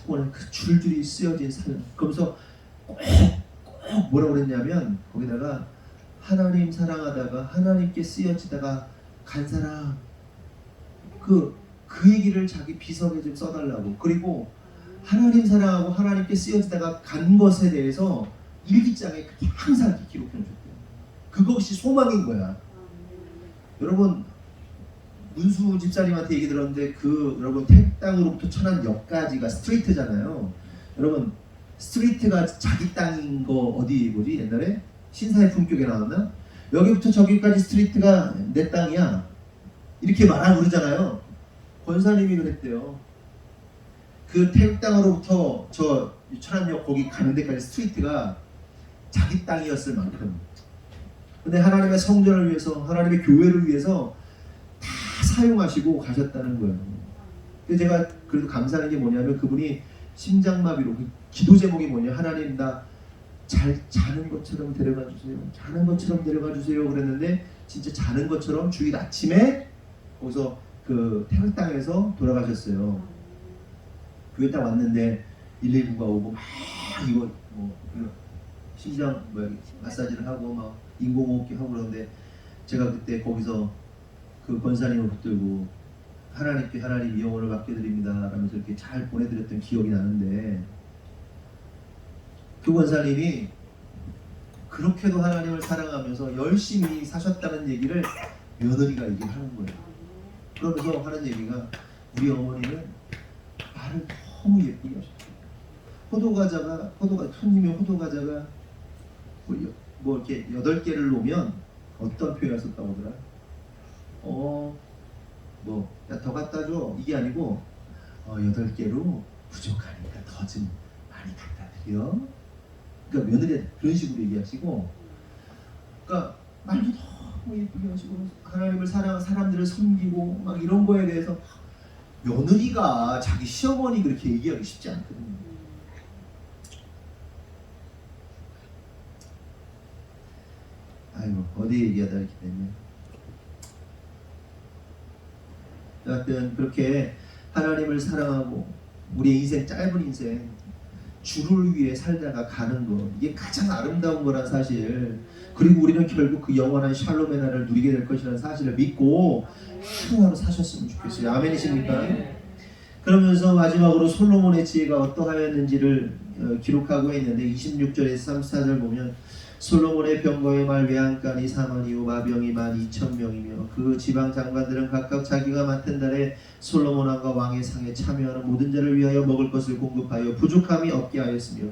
[SPEAKER 1] 5권의 그 줄줄이 쓰여진 사연. 그러면서 꼭 뭐라고 그랬냐면 거기다가 하나님 사랑하다가 하나님께 쓰여지다가 간 사람 그 얘기를 자기 비석에 좀 써달라고. 그리고 하나님 사랑하고 하나님께 쓰여지다가 간 것에 대해서 일기장에 항상 이렇게 기록해 놓으셨대요. 그것이 소망인 거야. 여러분 문수 집사님한테 얘기 들었는데 그 여러분 태땅으로부터 천안 역까지가 스트레이트잖아요. 여러분 스트레이트가 자기 땅인 거 어디 뭐지 옛날에 신사의 품격에 나왔나? 여기부터 저기까지 스트레이트가 내 땅이야 이렇게 말하고 그러잖아요. 권사님이 그랬대요. 그 태국 땅으로부터 저 천안역 거기 가는 데까지 스트레이트가 자기 땅이었을 만큼. 근데 하나님의 성전을 위해서 하나님의 교회를 위해서 다 사용하시고 가셨다는 거예요. 그래서 제가 그래도 감사하는 게 뭐냐면 그분이 심장마비로 그 기도 제목이 뭐냐 하나님 나 잘 자는 것처럼 데려가 주세요. 자는 것처럼 데려가 주세요 그랬는데 진짜 자는 것처럼 주일 아침에 거기서 그 태국 땅에서 돌아가셨어요. 교회 딱 왔는데 119가 오고 막 이거 뭐 심장 마사지를 하고 막 인공호흡기 하고 그러는데 제가 그때 거기서 그 권사님을 붙들고 하나님께 하나님 이 영혼을 맡겨드립니다 라면서 이렇게 잘 보내드렸던 기억이 나는데 그 권사님이 그렇게도 하나님을 사랑하면서 열심히 사셨다는 얘기를 며느리가 얘기를 하는 거예요. 그러면서 하는 얘기가 우리 어머니는 말을 너무 예쁘게 하셨어요. 손님의 호두과자가 뭐 이렇게 8개를 놓으면 어떤 표현을 썼다고 하더라? 야, 더 갖다 줘. 이게 아니고 8개로 부족하니까 더 좀 많이 갖다 드려. 그러니까 며느리한테 그런 식으로 얘기하시고, 그러니까 말도 너무 예쁘게 하시고 하나님을 사랑하는 사람들을 섬기고 막 이런 거에 대해서 며느리가 자기 시어머니 그렇게 얘기하기 쉽지 않거든요. 아이고 어디 얘기하다 이렇게 되네. 여하튼 그렇게 하나님을 사랑하고 우리의 인생 짧은 인생 주를 위해 살다가 가는 것 이게 가장 아름다운 거란 사실. 그리고 우리는 결국 그 영원한 샬롬의 날을 누리게 될 것이라는 사실을 믿고 하루하루 사셨으면 좋겠어요. 아멘이십니까? 그러면서 마지막으로 솔로몬의 지혜가 어떠하였는지를 기록하고 있는데 26절에서 34절 보면 솔로몬의 병거의 말 외양간이 4만이요 마병이 12,000명이며 그 지방 장관들은 각각 자기가 맡은 달에 솔로몬 왕과 왕의 상에 참여하는 모든 자를 위하여 먹을 것을 공급하여 부족함이 없게 하였으며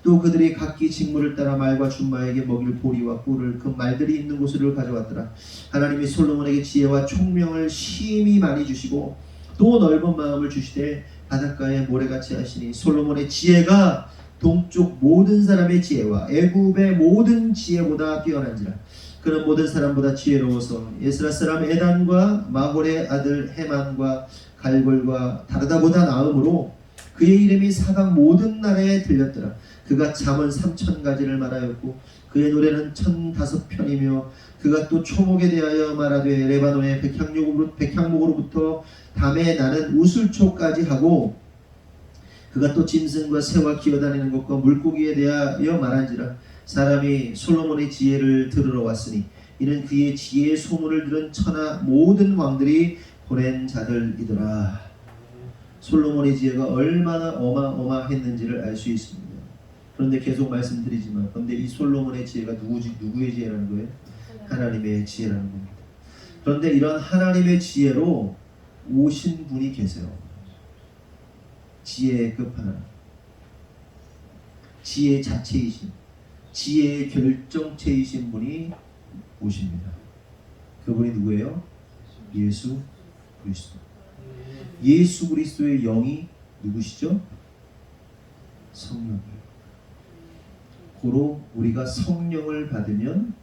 [SPEAKER 1] 또 그들이 각기 직무를 따라 말과 준마에게 먹일 보리와 꿀을 그 말들이 있는 곳으로 가져왔더라. 하나님이 솔로몬에게 지혜와 총명을 심히 많이 주시고 또 넓은 마음을 주시되 바닷가에 모래같이 하시니 솔로몬의 지혜가 동쪽 모든 사람의 지혜와 애굽의 모든 지혜보다 뛰어난지라. 그는 모든 사람보다 지혜로워서 예스라 사람 에단과 마홀의 아들 헤만과 갈골과 다르다보다 나음으로 그의 이름이 사각 모든 나라에 들렸더라. 그가 잠언 3,000가지를 말하였고 그의 노래는 1,005편이며 그가 또 초목에 대하여 말하되 레바논의 백향목으로부터 담에 나는 우슬초까지 하고 그가 또 짐승과 새와 기어다니는 것과 물고기에 대하여 말한지라. 사람이 솔로몬의 지혜를 들으러 왔으니 이는 그의 지혜의 소문을 들은 천하 모든 왕들이 보낸 자들이더라. 솔로몬의 지혜가 얼마나 어마어마했는지를 알 수 있습니다. 그런데 계속 말씀드리지만, 그런데 이 솔로몬의 지혜가 누구의 지혜라는 거예요? 하나님의 지혜라는 겁니다. 그런데 이런 하나님의 지혜로 오신 분이 계세요. 지혜의 끝판왕, 지혜 자체이신, 지혜의 결정체이신 분이 오십니다. 그분이 누구예요? 예수 그리스도. 예수 그리스도의 영이 누구시죠? 성령이에요. 고로 우리가 성령을 받으면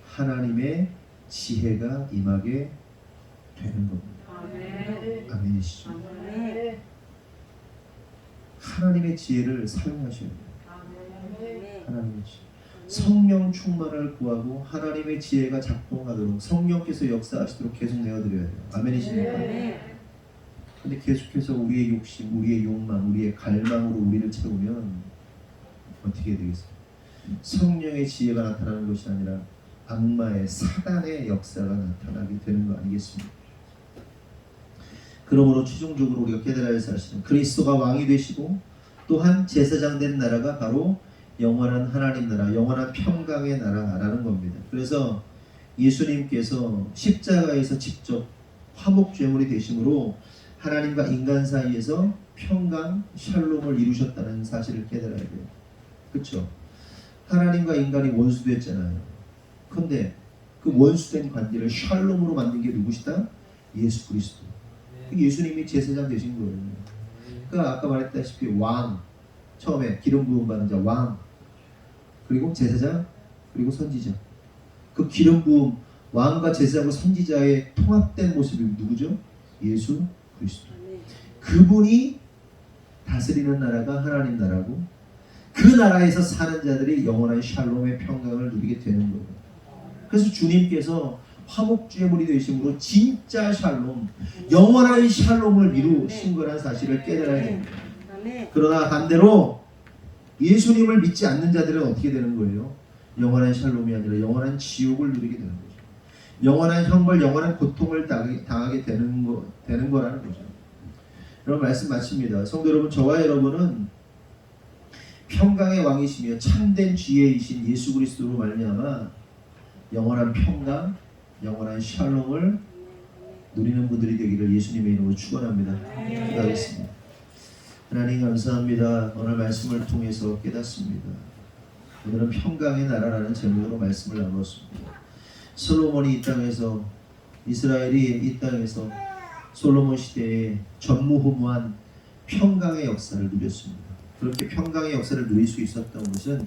[SPEAKER 1] 하나님의 지혜가 임하게 되는 겁니다. 아멘이시죠? 하나님의 지혜를 사용하셔야 돼요. 하나님의 지혜. 성령 충만을 구하고 하나님의 지혜가 작동하도록 성령께서 역사하시도록 계속 내어드려야 돼요. 아멘이십니까? 근데 계속해서 우리의 욕심, 우리의 욕망, 우리의 갈망으로 우리를 채우면 어떻게 되겠어요? 성령의 지혜가 나타나는 것이 아니라 악마의 사단의 역사가 나타나게 되는 거 아니겠습니까? 그러므로 최종적으로 우리가 깨달아야 할 사실은 그리스도가 왕이 되시고 또한 제사장 된 나라가 바로 영원한 하나님 나라, 영원한 평강의 나라라는 겁니다. 그래서 예수님께서 십자가에서 직접 화목제물이 되심으로 하나님과 인간 사이에서 평강, 샬롬을 이루셨다는 사실을 깨달아야 돼요. 그렇죠? 하나님과 인간이 원수됐잖아요. 그런데 그 원수된 관계를 샬롬으로 만든 게 누구시다? 예수 그리스도. 예수님이 제사장 되신 거예요. 그러니까 아까 말했다시피 왕, 처음에 기름 부음 받은 자 왕, 그리고 제사장, 그리고 선지자. 그 기름 부음 왕과 제사장과 선지자의 통합된 모습이 누구죠? 예수 그리스도. 그분이 다스리는 나라가 하나님 나라고 그 나라에서 사는 자들이 영원한 샬롬의 평강을 누리게 되는 거예요. 그래서 주님께서 화목제물이 되심으로 진짜 샬롬, 영원한 샬롬을 이루신 거라는 사실을 깨달아야 됩니다. 그러나 반대로 예수님을 믿지 않는 자들은 어떻게 되는 거예요? 영원한 샬롬이 아니라 영원한 지옥을 누리게 되는 거죠. 영원한 형벌, 영원한 고통을 당하게 되는 거라는 거죠. 여러분 말씀 마칩니다. 성도 여러분, 저와 여러분은 평강의 왕이시며 참된 지혜이신 예수 그리스도로 말미암아 영원한 평강, 영원한 샬롬을 누리는 분들이 되기를 예수님의 이름으로 축원합니다. 기도하겠습니다. 하나님 감사합니다. 오늘 말씀을 통해서 깨닫습니다. 오늘은 평강의 나라라는 제목으로 말씀을 나눴습니다. 솔로몬이 이 땅에서, 이스라엘이 이 땅에서 솔로몬 시대에 전무후무한 평강의 역사를 누렸습니다. 그렇게 평강의 역사를 누릴 수 있었던 것은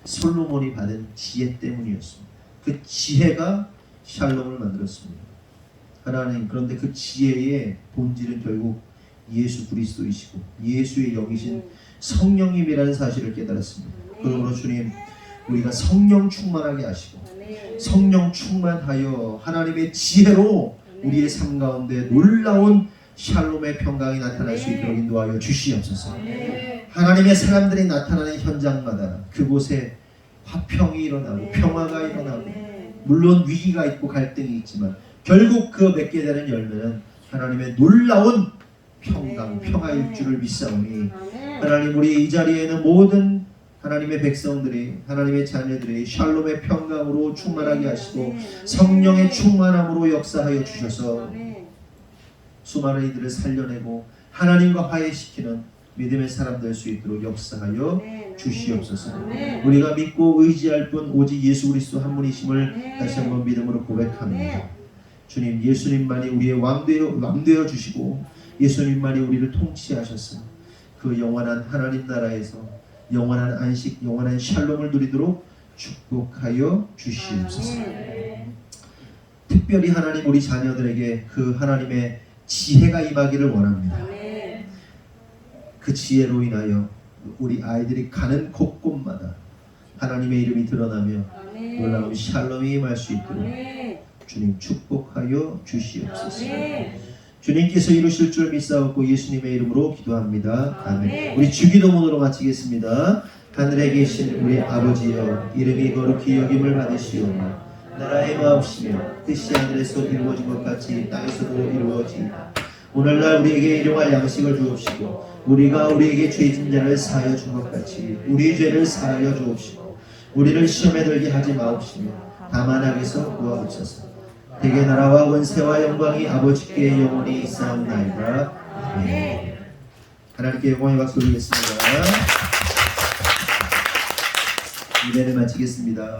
[SPEAKER 1] 솔로몬이 받은 지혜 때문이었습니다. 그 지혜가 샬롬을 만들었습니다. 하나님, 그런데 그 지혜의 본질은 결국 예수 그리스도이시고 예수의 영이신 성령님이라는 사실을 깨달았습니다. 그러므로 주님, 우리가 성령 충만하게 하시고 성령 충만하여 하나님의 지혜로 우리의 삶 가운데 놀라운 샬롬의 평강이 나타날 수 있도록 인도하여 주시옵소서. 하나님의 사람들이 나타나는 현장마다 그곳에 화평이 일어나고 평화가 일어나고, 물론 위기가 있고 갈등이 있지만 결국 그 맺게 되는 열매는 하나님의 놀라운 평강, 평화일 줄을 믿사오니 하나님, 우리 이 자리에는 모든 하나님의 백성들이, 하나님의 자녀들이 샬롬의 평강으로 충만하게 하시고 성령의 충만함으로 역사하여 주셔서 수많은 이들을 살려내고 하나님과 화해시키는 믿음의 사람 될 수 있도록 역사하여 주시옵소서. 우리가 믿고 의지할 분 오직 예수 그리스도 한 분이심을 다시 한번 믿음으로 고백합니다. 주님, 예수님만이 우리의 왕 되어 주시고 예수님만이 우리를 통치하셔서 그 영원한 하나님 나라에서 영원한 안식, 영원한 샬롬을 누리도록 축복하여 주시옵소서. 특별히 하나님, 우리 자녀들에게 그 하나님의 지혜가 임하기를 원합니다. 그 지혜로 인하여 우리 아이들이 가는 곳곳마다 하나님의 이름이 드러나며 놀라운 샬롬이 임할 수 있도록 주님 축복하여 주시옵소서. 주님께서 이루실 줄 믿사옵고 예수님의 이름으로 기도합니다. 아멘. 우리 주기도문으로 마치겠습니다. 하늘에 계신 우리 아버지여, 이름이 거룩히 여김을 받으시오며 나라의 마옵시며 뜻이 하늘에서 이루어진 것 같이 땅에서도 이루어지이다. 오늘날 우리에게 일용할 양식을 주옵시고 우리가 우리에게 죄진 자를 사하여 준 것 같이 우리 죄를 사하여 주옵시고 우리를 시험에 들게 하지 마옵시며 다만 악에서 구하옵소서. 대개 나라와 권세와 영광이 아버지께 영원히 있사옵나이다. 아멘. 하나님께 영광의 박수 드리겠습니다. 이배를 마치겠습니다.